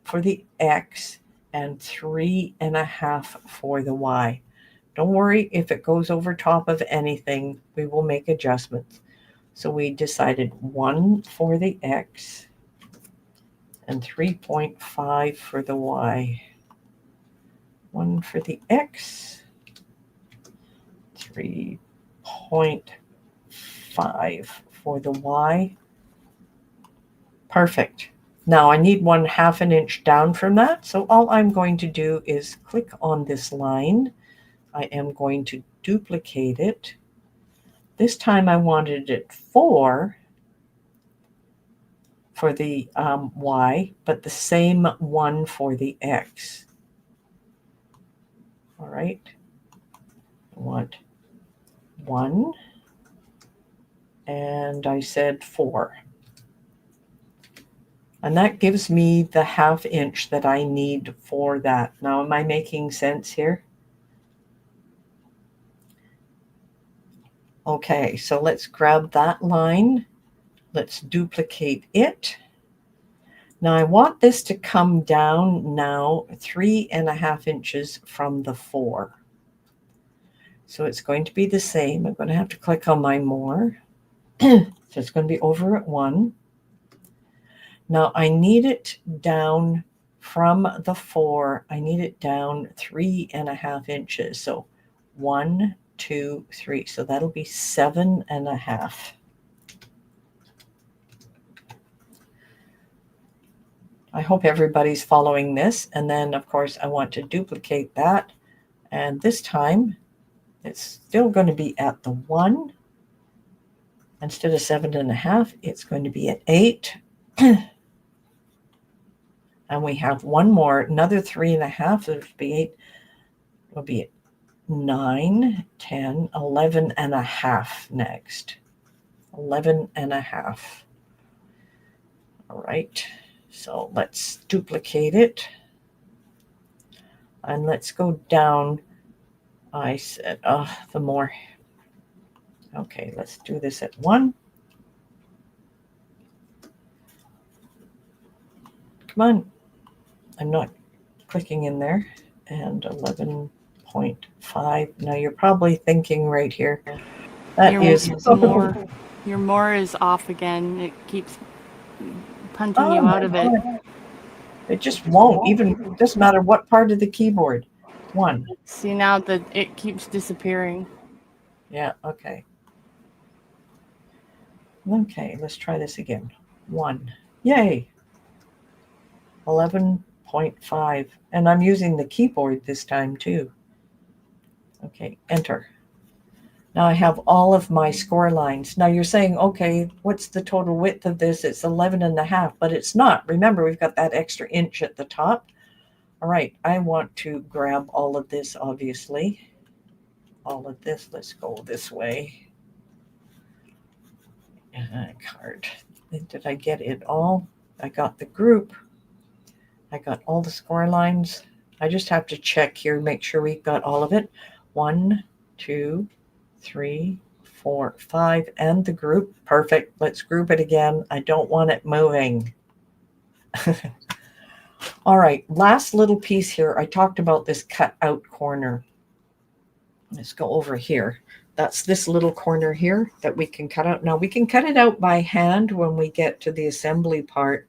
for the X and 3.5 for the Y. Don't worry if it goes over top of anything, we will make adjustments. So we decided 1 for the X and 3.5 for the Y. 1 for the X, 3.5 for the Y. Perfect. Now I need 1/2 inch down from that. So all I'm going to do is click on this line. I am going to duplicate it. This time I wanted it 4 for the Y, but the same 1 for the X. All right. I want 1, and I said 4. And that gives me the 1/2 inch that I need for that. Now, am I making sense here? Okay, so let's grab that line. Let's duplicate it. Now I want this to come down now 3.5 inches from the 4. So it's going to be the same. I'm going to have to click on my more. So it's going to be over at 1. Now I need it down from the 4. I need it down 3.5 inches. So 1, 2, 3. So that'll be 7.5. I hope everybody's following this. And then, of course, I want to duplicate that. And this time, it's still going to be at the 1. Instead of 7.5, it's going to be at 8. And we have one more, another 3.5. It would be 8. It will be 9, 10, 11.5 next. 11.5. All right. So let's duplicate it. And let's go down. I said, the more. Okay, let's do this at 1. Come on. I'm not clicking in there. And 11.5. Now you're probably thinking right here. That is more. Your more is off again. It keeps punting you out of it. It just won't. Even doesn't matter what part of the keyboard. 1. See, now that it keeps disappearing. Yeah, okay. Okay, let's try this again. 1. Yay. 11.5. And I'm using the keyboard this time too. Okay, enter. Now I have all of my score lines. Now you're saying, okay, what's the total width of this? It's 11.5, but it's not. Remember, we've got that extra inch at the top. All right, I want to grab all of this, obviously. All of this, let's go this way. Card. Did I get it all? I got the group. I got all the score lines. I just have to check here, make sure we've got all of it. 1, 2, 3, 4, 5, and the group. Perfect. Let's group it again. I don't want it moving. All right, last little piece here. I talked about this cut out corner. Let's go over here. That's this little corner here that we can cut out. Now we can cut it out by hand when we get to the assembly part,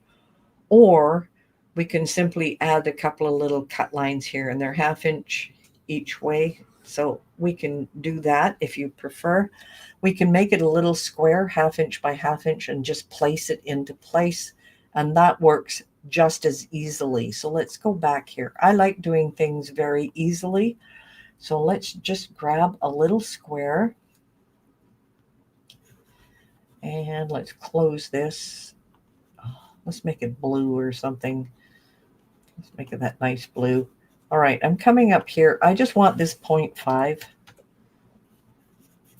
or we can simply add a couple of little cut lines here, and they're 1/2 inch each way. So we can do that if you prefer. We can make it a little square, 1/2 inch by 1/2 inch, and just place it into place. And that works just as easily. So let's go back here. I like doing things very easily. So let's just grab a little square. And let's close this. Let's make it blue or something. Let's make it that nice blue. All right, I'm coming up here. I just want this 0.5.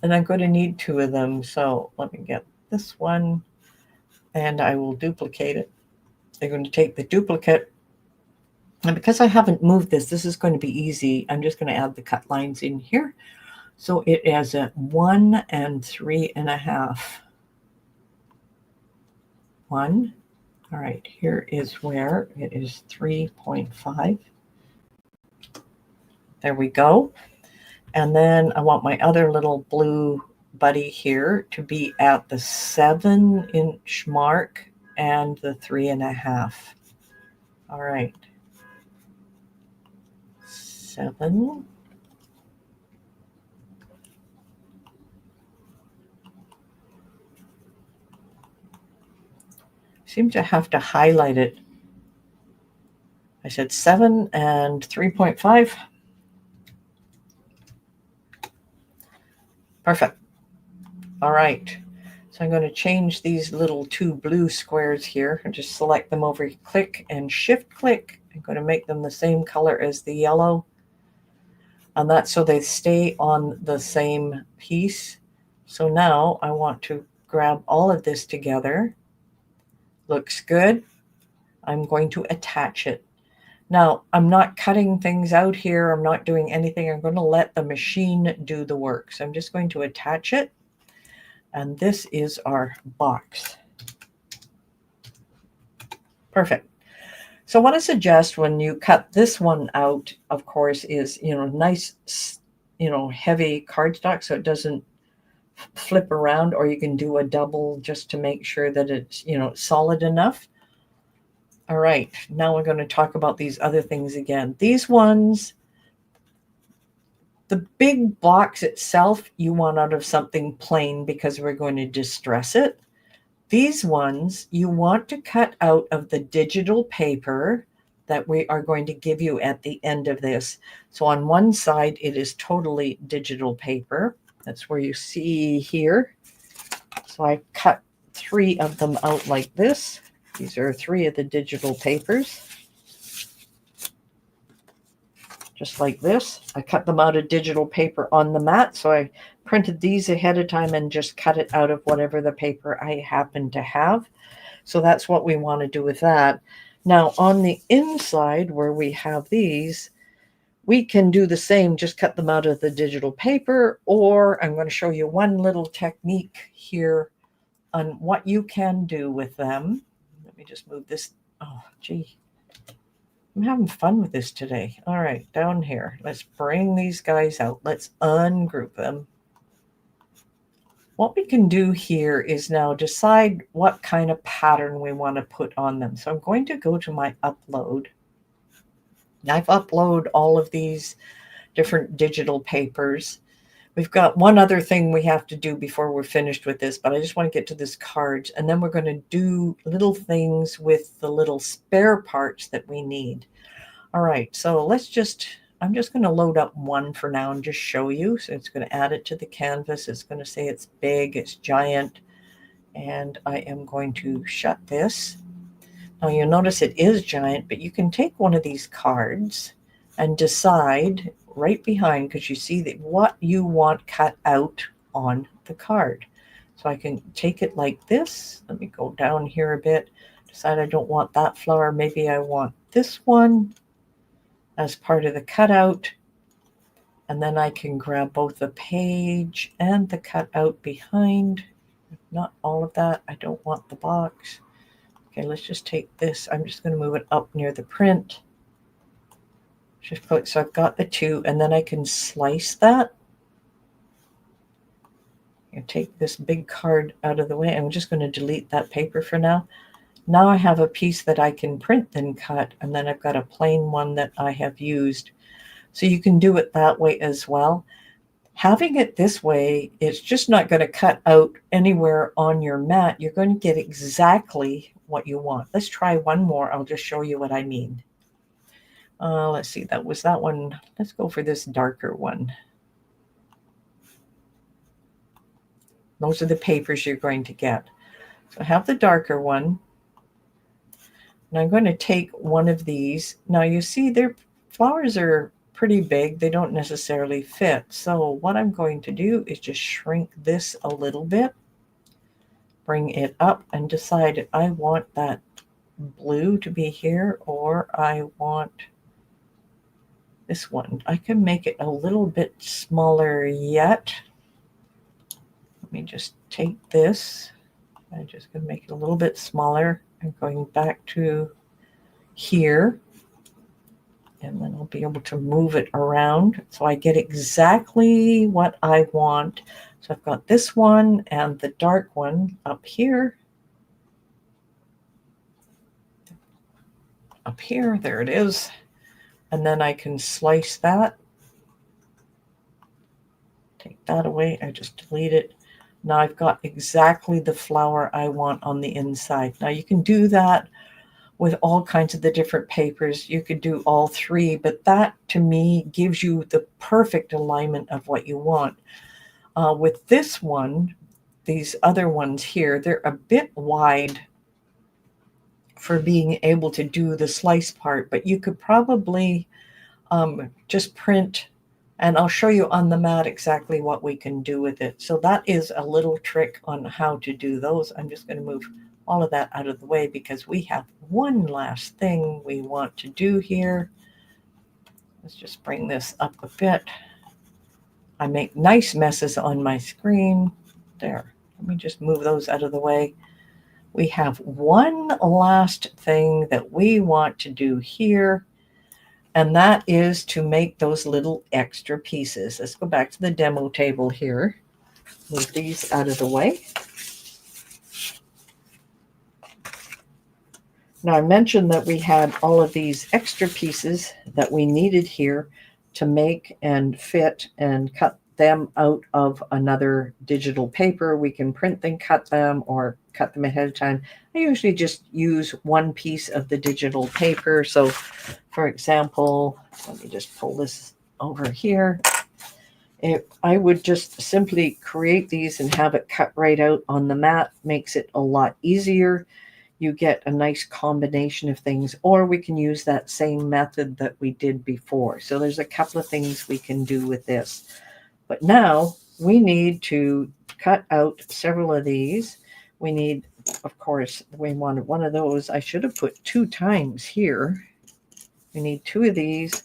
And I'm going to need 2 of them. So let me get this one. And I will duplicate it. They're going to take the duplicate. And because I haven't moved this, this is going to be easy. I'm just going to add the cut lines in here. So it is at 1 and 3.5. 1. All right, here is where it is 3.5. There we go. And then I want my other little blue buddy here to be at the 7-inch mark and the 3.5. All right. 7. Seem to have to highlight it. I said 7 and 3.5. Perfect. All right. So I'm going to change these little 2 blue squares here and just select them over, click and shift click. I'm going to make them the same color as the yellow. And that's so they stay on the same piece. So now I want to grab all of this together. Looks good. I'm going to attach it. Now, I'm not cutting things out here. I'm not doing anything. I'm going to let the machine do the work. So I'm just going to attach it. And this is our box. Perfect. So what I suggest when you cut this one out, of course, is, nice, heavy cardstock so it doesn't flip around, or you can do a double just to make sure that it's, solid enough. All right, now we're going to talk about these other things again. These ones, the big box itself, you want out of something plain because we're going to distress it. These ones you want to cut out of the digital paper that we are going to give you at the end of this. So on one side, it is totally digital paper. That's where you see here. So I cut 3 of them out like this. These are 3 of the digital papers. Just like this. I cut them out of digital paper on the mat. So I printed these ahead of time and just cut it out of whatever the paper I happen to have. So that's what we want to do with that. Now on the inside where we have these, we can do the same, just cut them out of the digital paper, or I'm going to show you one little technique here on what you can do with them. Let me just move this. Oh, gee. I'm having fun with this today. All right, down here. Let's bring these guys out. Let's ungroup them. What we can do here is now decide what kind of pattern we want to put on them. So I'm going to go to my upload. I've uploaded all of these different digital papers. We've got one other thing we have to do before we're finished with this, but I just want to get to this cards, and then we're going to do little things with the little spare parts that we need. All right, so I'm just going to load up one for now and just show you. So it's going to add it to the canvas. It's going to say it's big, it's giant, and I am going to shut this. Now you'll notice it is giant, but you can take one of these cards and decide right behind, because you see that what you want cut out on the card. So I can take it like this. Let me go down here a bit. Decide I don't want that flower. Maybe I want this one as part of the cutout. And then I can grab both the page and the cutout behind. Not all of that. I don't want the box. Okay, let's just take this. I'm just going to move it up near the print. So I've got the 2, and then I can slice that. I take this big card out of the way. I'm just going to delete that paper for now. Now I have a piece that I can print then cut, and then I've got a plain one that I have used. So you can do it that way as well. Having it this way, it's just not going to cut out anywhere on your mat. You're going to get exactly what you want. Let's try one more. I'll just show you what I mean. Let's see, that was that one. Let's go for this darker one. Those are the papers you're going to get. So I have the darker one. And I'm going to take one of these. Now you see their flowers are pretty big. They don't necessarily fit. So what I'm going to do is just shrink this a little bit, bring it up, and decide if I want that blue to be here or I want this one. I can make it a little bit smaller yet. Let me just take this. I'm just going to make it a little bit smaller. I'm going back to here, and then I'll be able to move it around so I get exactly what I want. So I've got this one and the dark one up here. Up here, there it is. And then I can slice that. Take that away. I just delete it. Now I've got exactly the flower I want on the inside. Now you can do that with all kinds of the different papers. You could do all 3, but that to me gives you the perfect alignment of what you want. With this one, these other ones here, they're a bit wide for being able to do the slice part, but you could probably just print, and I'll show you on the mat exactly what we can do with it. So that is a little trick on how to do those. I'm just going to move all of that out of the way because we have one last thing we want to do here. Let's just bring this up a bit. I make nice messes on my screen. There. Let me just move those out of the way. We have one last thing that we want to do here, and that is to make those little extra pieces. Let's go back to the demo table here. Move these out of the way. Now I mentioned that we had all of these extra pieces that we needed here to make and fit and cut them out of another digital paper. We can print and cut them or cut them ahead of time. I usually just use one piece of the digital paper. So for example, let me just pull this over here. I would just simply create these and have it cut right out on the mat. Makes it a lot easier. You get a nice combination of things, or we can use that same method that we did before. So there's a couple of things we can do with this. But now we need to cut out several of these. We need, of course, we wanted one of those. I should have put 2 times here. We need 2 of these,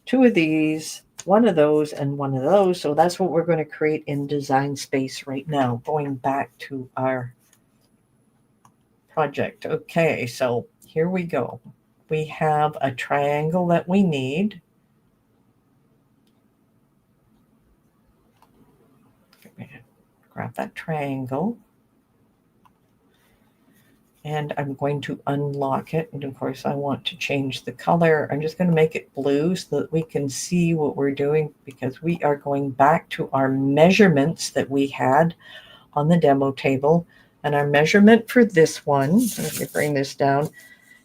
2 of these, 1 of those, and 1 of those. So that's what we're going to create in Design Space right now, going back to our project. Okay, so here we go. We have a triangle that we need. Grab that triangle. And I'm going to unlock it. And of course, I want to change the color. I'm just going to make it blue so that we can see what we're doing, because we are going back to our measurements that we had on the demo table. And our measurement for this one, let me bring this down,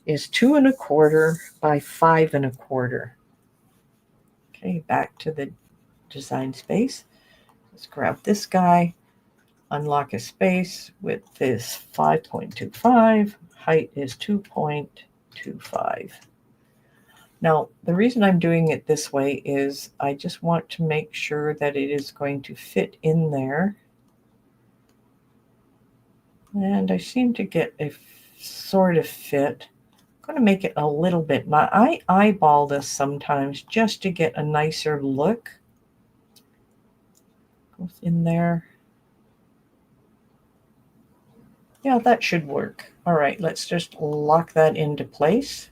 is 2 1/4 by 5 1/4. Okay, back to the Design Space. Let's grab this guy. Unlock a space. Width is 5.25. Height is 2.25. Now, the reason I'm doing it this way is I just want to make sure that it is going to fit in there. And I seem to get a sort of fit. I'm going to make it a little bit. I eyeball this sometimes just to get a nicer look. Goes in there. Yeah, that should work. All right, let's just lock that into place.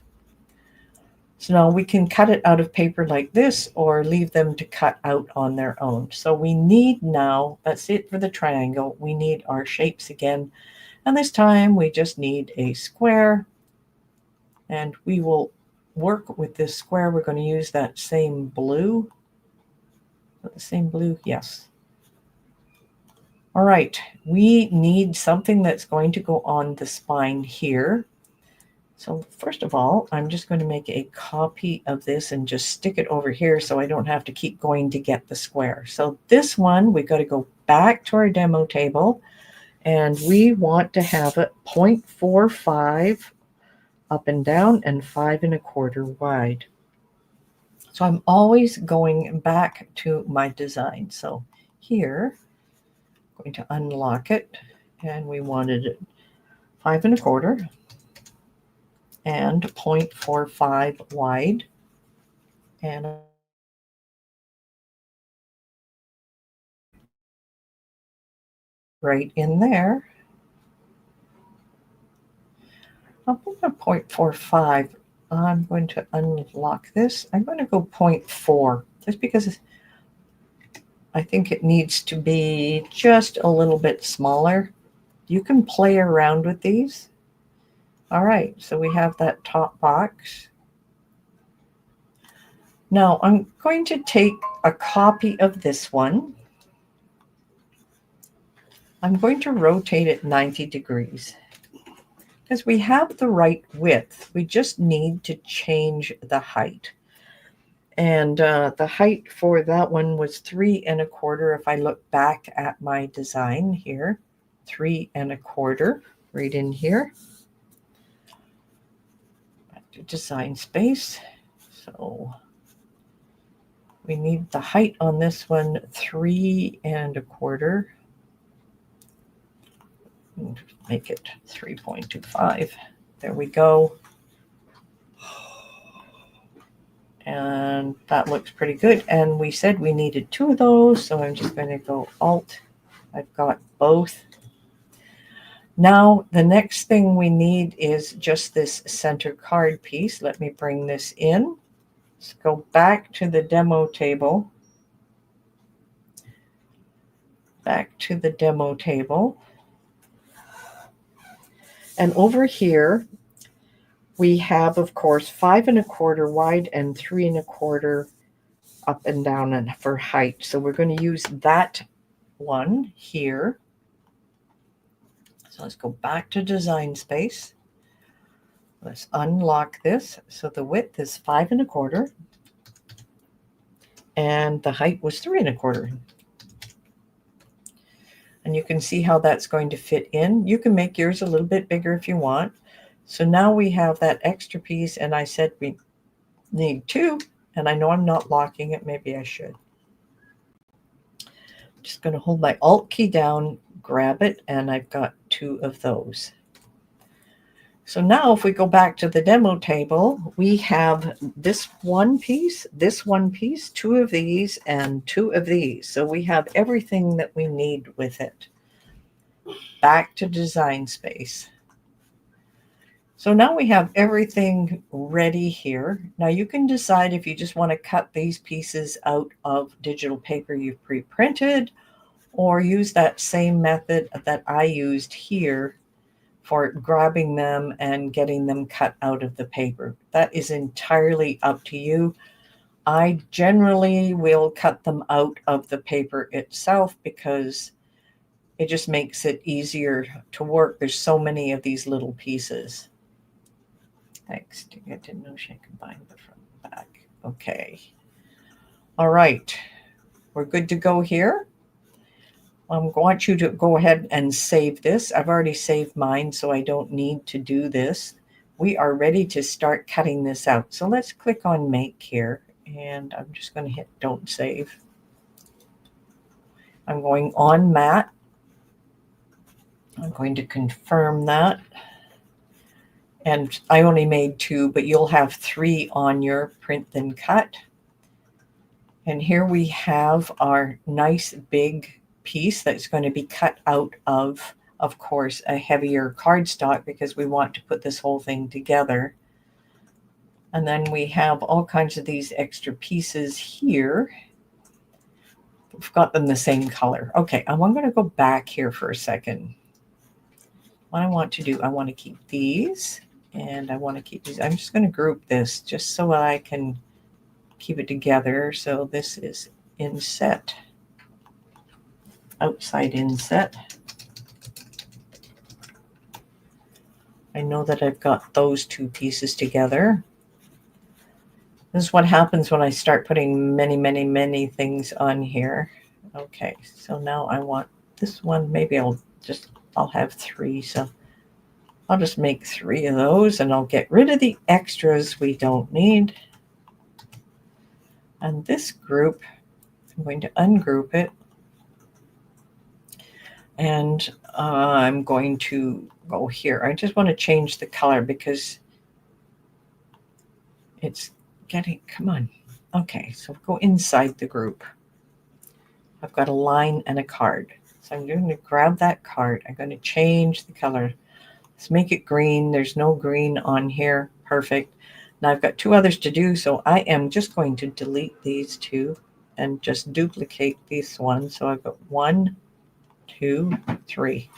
So now we can cut it out of paper like this or leave them to cut out on their own. So we need now, that's it for the triangle. We need our shapes again. And this time we just need a square. And we will work with this square. We're going to use that same blue. The same blue, yes. All right, we need something that's going to go on the spine here. So first of all, I'm just going to make a copy of this and just stick it over here so I don't have to keep going to get the square. So this one, we've got to go back to our demo table, and we want to have it 0.45 up and down and 5 1/4 wide. So I'm always going back to my design. So here, going to unlock it, and we wanted it 5 1/4 and 0.45 wide, and right in there. I'll put a 0.45. I'm going to unlock this. I'm going to go 0.4 just because I think it needs to be just a little bit smaller. You can play around with these. All right, so we have that top box. Now I'm going to take a copy of this one. I'm going to rotate it 90 degrees because we have the right width. We just need to change the height. And the height for that one was 3 1/4. If I look back at my design here, 3 1/4 right in here. Back to Design Space. So we need the height on this one 3 1/4. Make it 3.25. There we go. And that looks pretty good. And we said we needed 2 of those, so I'm just going to go Alt. I've got both. Now, the next thing we need is just this center card piece. Let me bring this in. Let's go back to the demo table. Back to the demo table. And over here, we have, of course, 5 1/4 wide and 3 1/4 up and down and for height. So we're going to use that one here. So let's go back to design space. Let's unlock this. So the width is 5 1/4 and the height was 3 1/4. And you can see how that's going to fit in. You can make yours a little bit bigger if you want. So now we have that extra piece, and I said we need 2, and I know I'm not locking it. Maybe I should. I'm just going to hold my Alt key down, grab it, and I've got 2 of those. So now if we go back to the demo table, we have this one piece, 2 of these, and 2 of these. So we have everything that we need with it. Back to design space. So now we have everything ready here. Now you can decide if you just want to cut these pieces out of digital paper you've pre-printed, or use that same method that I used here for grabbing them and getting them cut out of the paper. That is entirely up to you. I generally will cut them out of the paper itself because it just makes it easier to work. There's so many of these little pieces. Thanks. I didn't know she combined the front and back. Okay. All right. We're good to go here. I want you to go ahead and save this. I've already saved mine, so I don't need to do this. We are ready to start cutting this out. So let's click on Make here, and I'm just going to hit Don't Save. I'm going on Matte. I'm going to confirm that. And I only made 2, but you'll have 3 on your Print Then Cut. And here we have our nice big piece that's going to be cut out of course, a heavier cardstock because we want to put this whole thing together. And then we have all kinds of these extra pieces here. We've got them the same color. Okay, I'm going to go back here for a second. What I want to do, I want to keep these, and I want to keep these. I'm just going to group this just so I can keep it together. So this is inset, outside inset. I know that I've got those 2 pieces together. This is what happens when I start putting many, many, many things on here. Okay, so now I want this one. Maybe I'll have 3. So I'll just make 3 of those, and I'll get rid of the extras we don't need. And this group, I'm going to ungroup it. And I'm going to go here. I just want to change the color because it's getting, come on. Okay, so go inside the group. I've got a line and a card. So I'm going to grab that card. I'm going to change the color. Let's make it green. There's no green on here. Perfect. Now I've got 2 others to do, so I am just going to delete these 2 and just duplicate this one. So I've got 1, 2, 3.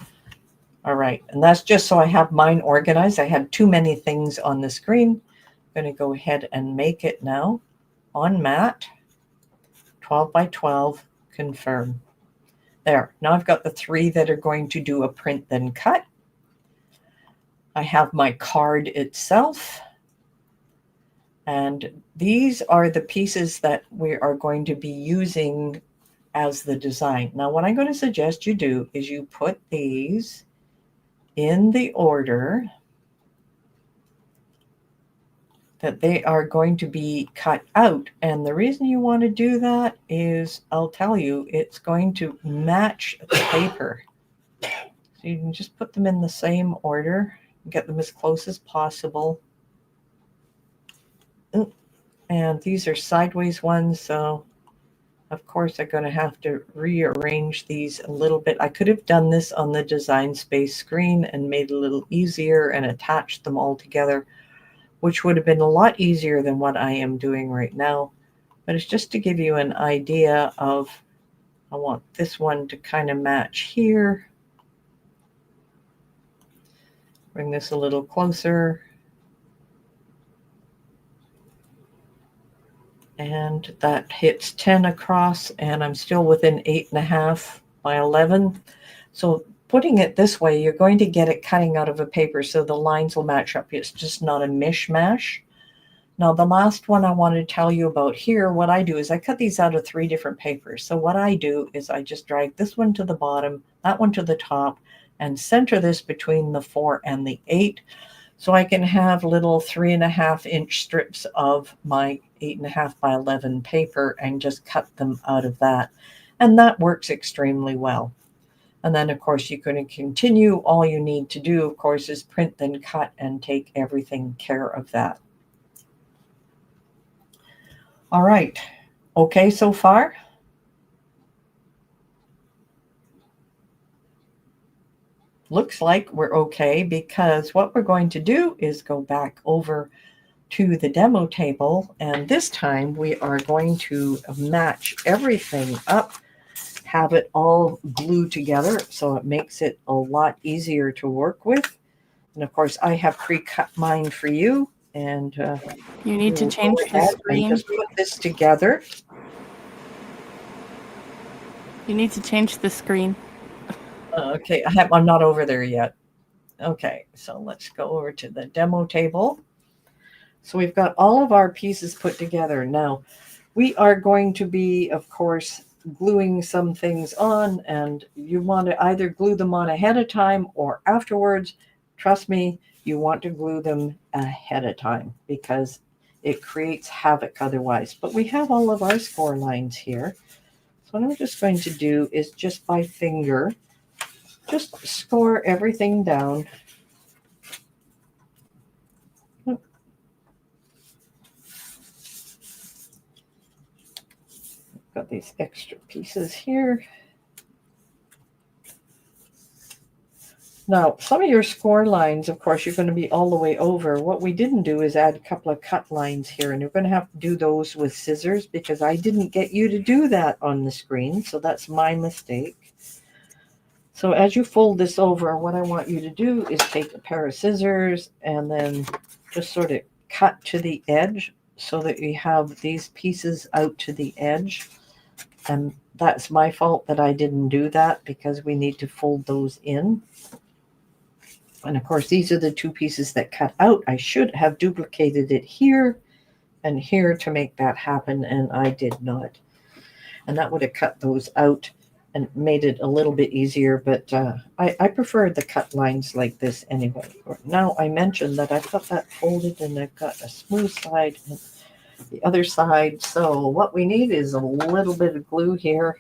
All right, and that's just so I have mine organized. I had too many things on the screen. I'm going to go ahead and make it now on Matte, 12 by 12, confirm. There, now I've got the 3 that are going to do a Print Then Cut. I have my card itself. And these are the pieces that we are going to be using as the design. Now, what I'm going to suggest you do is you put these in the order that they are going to be cut out. And the reason you want to do that is, I'll tell you, it's going to match the paper. So you can just put them in the same order, get them as close as possible. And these are sideways ones, so of course I'm going to have to rearrange these a little bit. I could have done this on the design space screen and made it a little easier and attached them all together, which would have been a lot easier than what I am doing right now. But it's just to give you an idea of, I want this one to kind of match here. Bring this a little closer. and that hits 10 across, and I'm still within 8.5 by 11. So putting it this way, you're going to get it cutting out of a paper so the lines will match up. It's just not a mishmash. Now, the last one I want to tell you about here, what I do is I cut these out of 3 different papers. So what I do is I just drag this one to the bottom, that one to the top, and center this between the 4 and the 8. So I can have little 3.5-inch strips of my 8.5 by 11 paper and just cut them out of that. And that works extremely well. And then, of course, you can continue. All you need to do, of course, is print, then cut, and take everything care of that. All right. Okay so far? Looks like we're okay, because what we're going to do is go back over to the demo table, and this time we are going to match everything up, have it all glued together so it makes it a lot easier to work with. And of course, I have pre-cut mine for you, and You need to we'll go change the ahead and screen. just put this together. You need to change the screen. Okay, I'm not over there yet. Okay, so let's go over to the demo table. So we've got all of our pieces put together. Now, we are going to be, of course, gluing some things on, and you want to either glue them on ahead of time or afterwards. Trust me, you want to glue them ahead of time because it creates havoc otherwise. But we have all of our score lines here. So what I'm just going to do is just by finger, just score everything down. Got these extra pieces here. Now, some of your score lines, of course, you're going to be all the way over. What we didn't do is add a couple of cut lines here, and you're going to have to do those with scissors because I didn't get you to do that on the screen, so that's my mistake. So as you fold this over, what I want you to do is take a pair of scissors and then just sort of cut to the edge so that you have these pieces out to the edge. And that's my fault that I didn't do that because we need to fold those in. And of course, these are the 2 pieces that cut out. I should have duplicated it here and here to make that happen, and I did not. And that would have cut those out and made it a little bit easier, but I prefer the cut lines like this anyway. Now, I mentioned that I've got that folded and I've got a smooth side and the other side. So what we need is a little bit of glue here.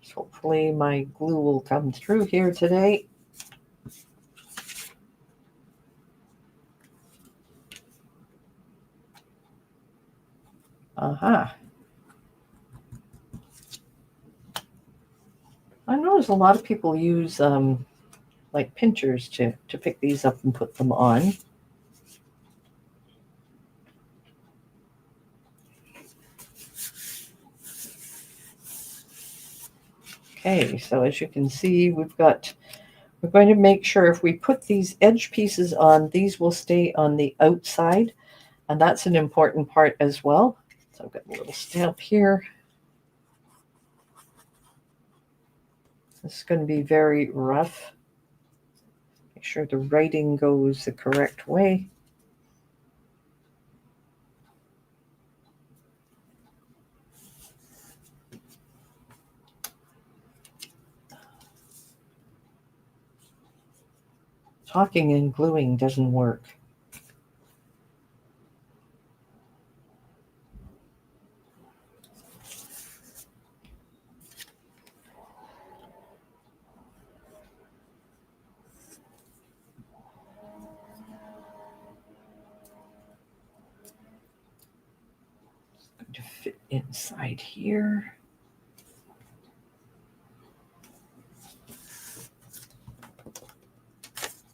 So hopefully my glue will come through here today. Aha. I notice a lot of people use like pinchers to pick these up and put them on. Okay, so as you can see, we're going to make sure if we put these edge pieces on, these will stay on the outside, and that's an important part as well. So I've got a little stamp here. This is going to be very rough. Make sure the writing goes the correct way. Talking and gluing doesn't work. It's going to fit inside here.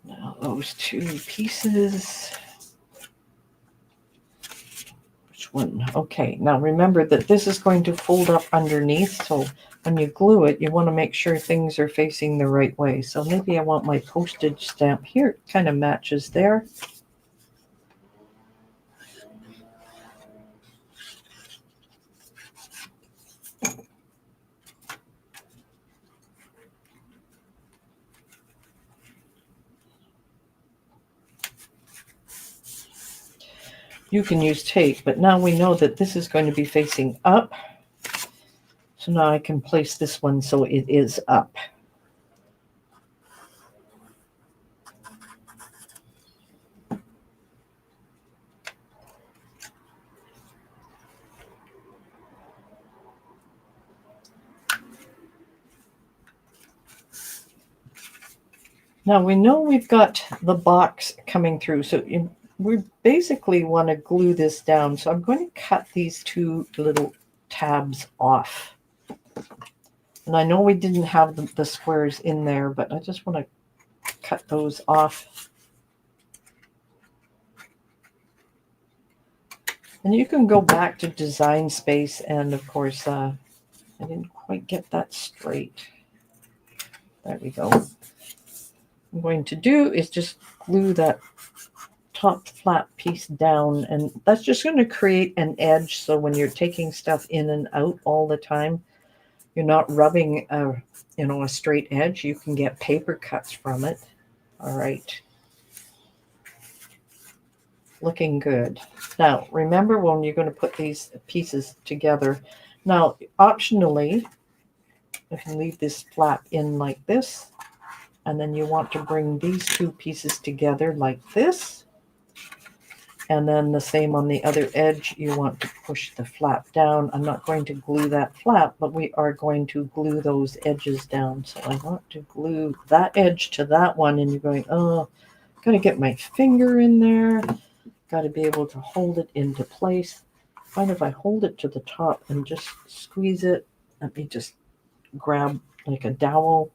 Now those 2 pieces. Which one? Okay, now remember that this is going to fold up underneath, so when you glue it, you want to make sure things are facing the right way. So maybe I want my postage stamp here. It kind of matches there. You can use tape, but now we know that this is going to be facing up. So now I can place this one so it is up. Now we know we've got the box coming through, so we basically want to glue this down. So I'm going to cut these two little tabs off. And I know we didn't have the squares in there, but I just want to cut those off. And you can go back to Design Space, and of course, I didn't quite get that straight. There we go. What I'm going to do is just glue that top flat piece down, and that's just going to create an edge, so when you're taking stuff in and out all the time, you're not rubbing a straight edge. You can get paper cuts from it. All right. Looking good. Now, remember when you're going to put these pieces together. Now, optionally, you can leave this flap in like this, and then you want to bring these two pieces together like this. And then the same on the other edge, you want to push the flap down. I'm not going to glue that flap, but we are going to glue those edges down. So I want to glue that edge to that one, and you're going, oh, got to get my finger in there. Got to be able to hold it into place. Find if I hold it to the top and just squeeze it, let me just grab like a dowel.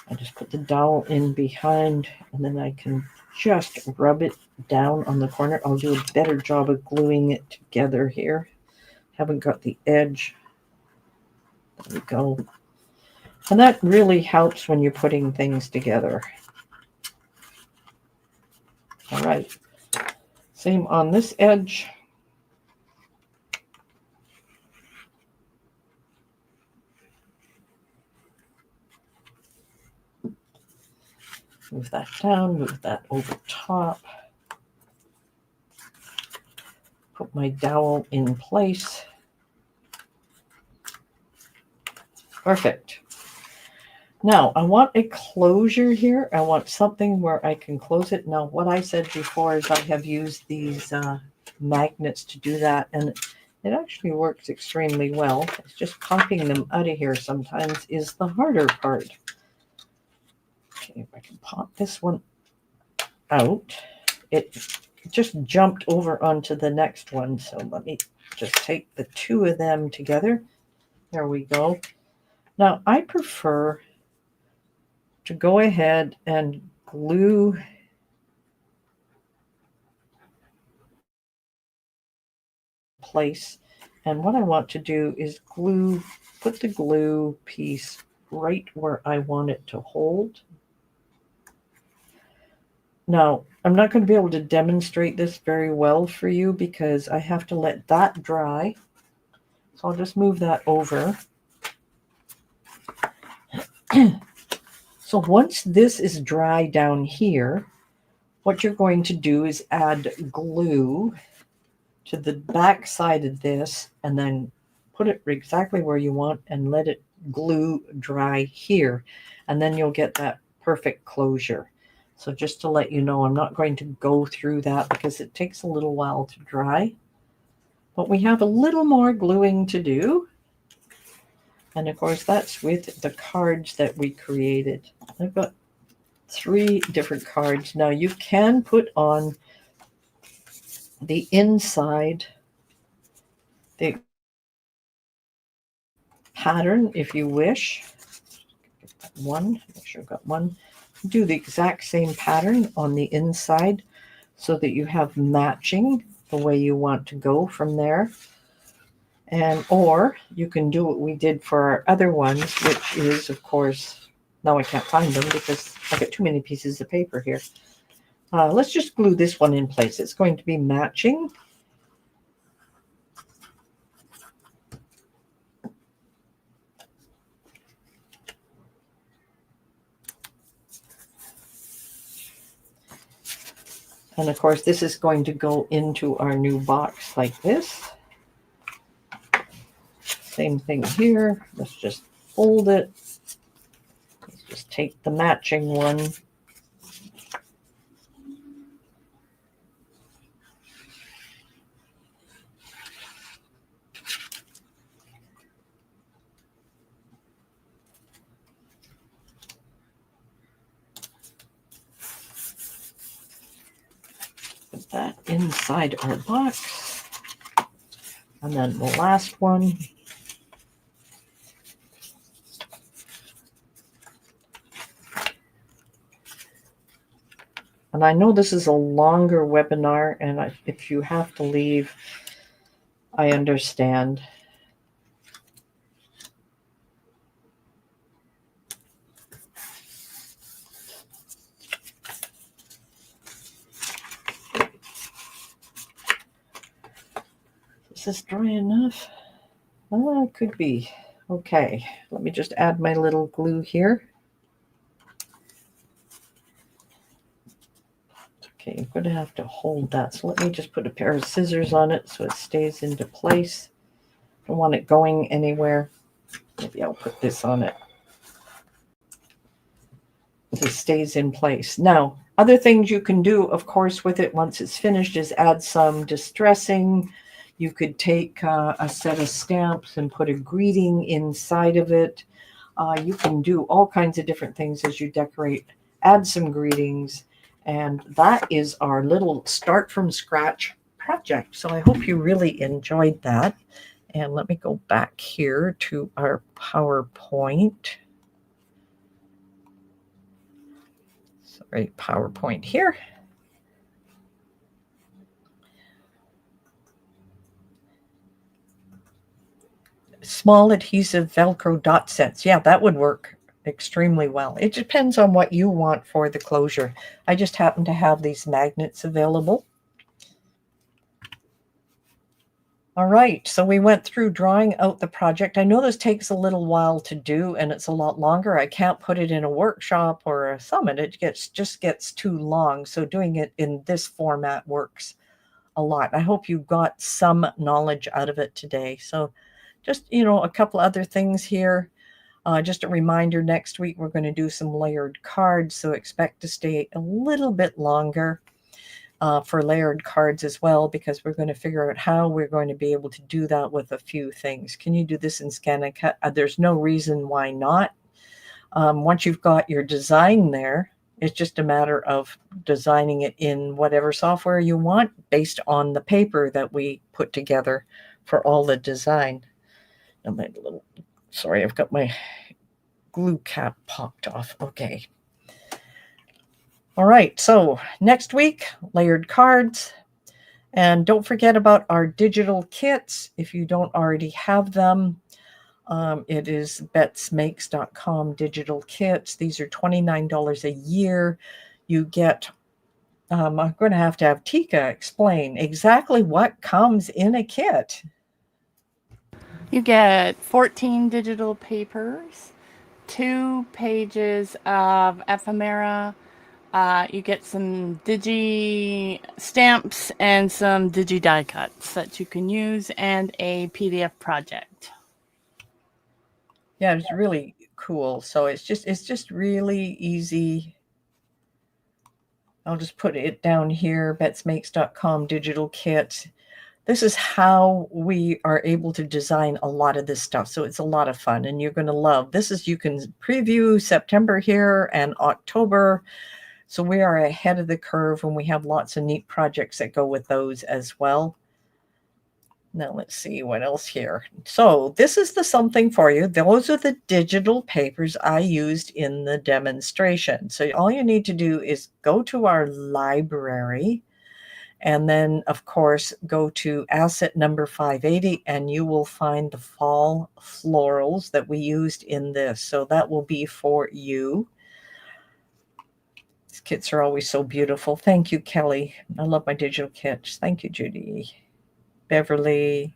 I just put the dowel in behind, and then I can just rub it down on the corner. I'll do a better job of gluing it together here. Haven't got the edge. There we go. And that really helps when you're putting things together. All right. Same on this edge. Move that down, move that over top. Put my dowel in place. Perfect. Now, I want a closure here. I want something where I can close it. Now, what I said before is I have used these magnets to do that, and it actually works extremely well. It's just popping them out of here sometimes is the harder part. Okay, if I can pop this one out, it just jumped over onto the next one. So let me just take the two of them together. There we go. Now, I prefer to go ahead and glue place. And what I want to do is put the glue piece right where I want it to hold. Now, I'm not going to be able to demonstrate this very well for you because I have to let that dry. So I'll just move that over. So once this is dry down here, what you're going to do is add glue to the back side of this and then put it exactly where you want and let it glue dry here. And then you'll get that perfect closure. So just to let you know, I'm not going to go through that because it takes a little while to dry. But we have a little more gluing to do. And of course, that's with the cards that we created. I've got 3 different cards. Now you can put on the inside the pattern if you wish. One, make sure I've got one. Do the exact same pattern on the inside so that you have matching the way you want to go from there. And or you can do what we did for our other ones, which is, of course, now I can't find them because I've got too many pieces of paper here. Let's just glue this one in place. It's going to be matching. And of course, this is going to go into our new box like this. Same thing here. Let's just fold it. Let's just take the matching one. Put that inside our box. And then the last one. And I know this is a longer webinar, and if you have to leave, I understand. Is this dry enough? Oh, it could be. Okay, let me just add my little glue here. Okay, I'm going to have to hold that. So let me just put a pair of scissors on it so it stays into place. Don't want it going anywhere. Maybe I'll put this on it so it stays in place. Now, other things you can do, of course, with it once it's finished is add some distressing. You could take a set of stamps and put a greeting inside of it. You can do all kinds of different things as you decorate. Add some greetings. And that is our little start from scratch project. So I hope you really enjoyed that. And let me go back here to our PowerPoint. Sorry, PowerPoint here. Small adhesive Velcro dot sets. Yeah, that would work extremely well. It depends on what you want for the closure. I just happen to have these magnets available. All right, so we went through drawing out the project. I know this takes a little while to do and it's a lot longer. I can't put it in a workshop or a summit. It just gets too long. So doing it in this format works a lot. I hope you got some knowledge out of it today. So just, a couple other things here. Just a reminder, next week we're going to do some layered cards, so expect to stay a little bit longer for layered cards as well, because we're going to figure out how we're going to be able to do that with a few things. Can you do this in Scan and Cut? There's no reason why not. Once you've got your design there, it's just a matter of designing it in whatever software you want based on the paper that we put together for all the design. Sorry, I've got my glue cap popped off. Okay. All right, so next week, layered cards. And don't forget about our digital kits if you don't already have them. It is betsmakes.com digital kits. These are $29 a year. You get, I'm going to have Tika explain exactly what comes in a kit. You get 14 digital papers, 2 pages of ephemera. You get some digi stamps and some digi die cuts that you can use, and a PDF project. Yeah, it's really cool. So it's just really easy. I'll just put it down here, betsmakes.com digital kit. This is how we are able to design a lot of this stuff. So it's a lot of fun and you're going to love. You can preview September here and October. So we are ahead of the curve and we have lots of neat projects that go with those as well. Now let's see what else here. So this is the something for you. Those are the digital papers I used in the demonstration. So all you need to do is go to our library and then, of course, go to asset number 580 and you will find the fall florals that we used in this. So that will be for you. These kits are always so beautiful. Thank you, Kelly. I love my digital kits. Thank you, Judy. Beverly,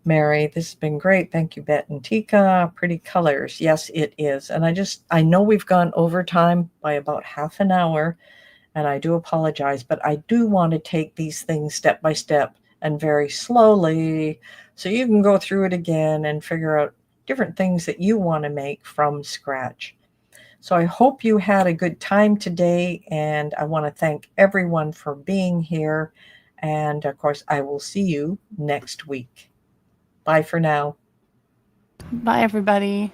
Mary, this has been great. Thank you, Bet and Tika. Pretty colors. Yes, it is. And I know we've gone over time by about half an hour. and I do apologize, but I do want to take these things step by step and very slowly so you can go through it again and figure out different things that you want to make from scratch. So I hope you had a good time today, and I want to thank everyone for being here. And of course, I will see you next week. Bye for now. Bye, everybody.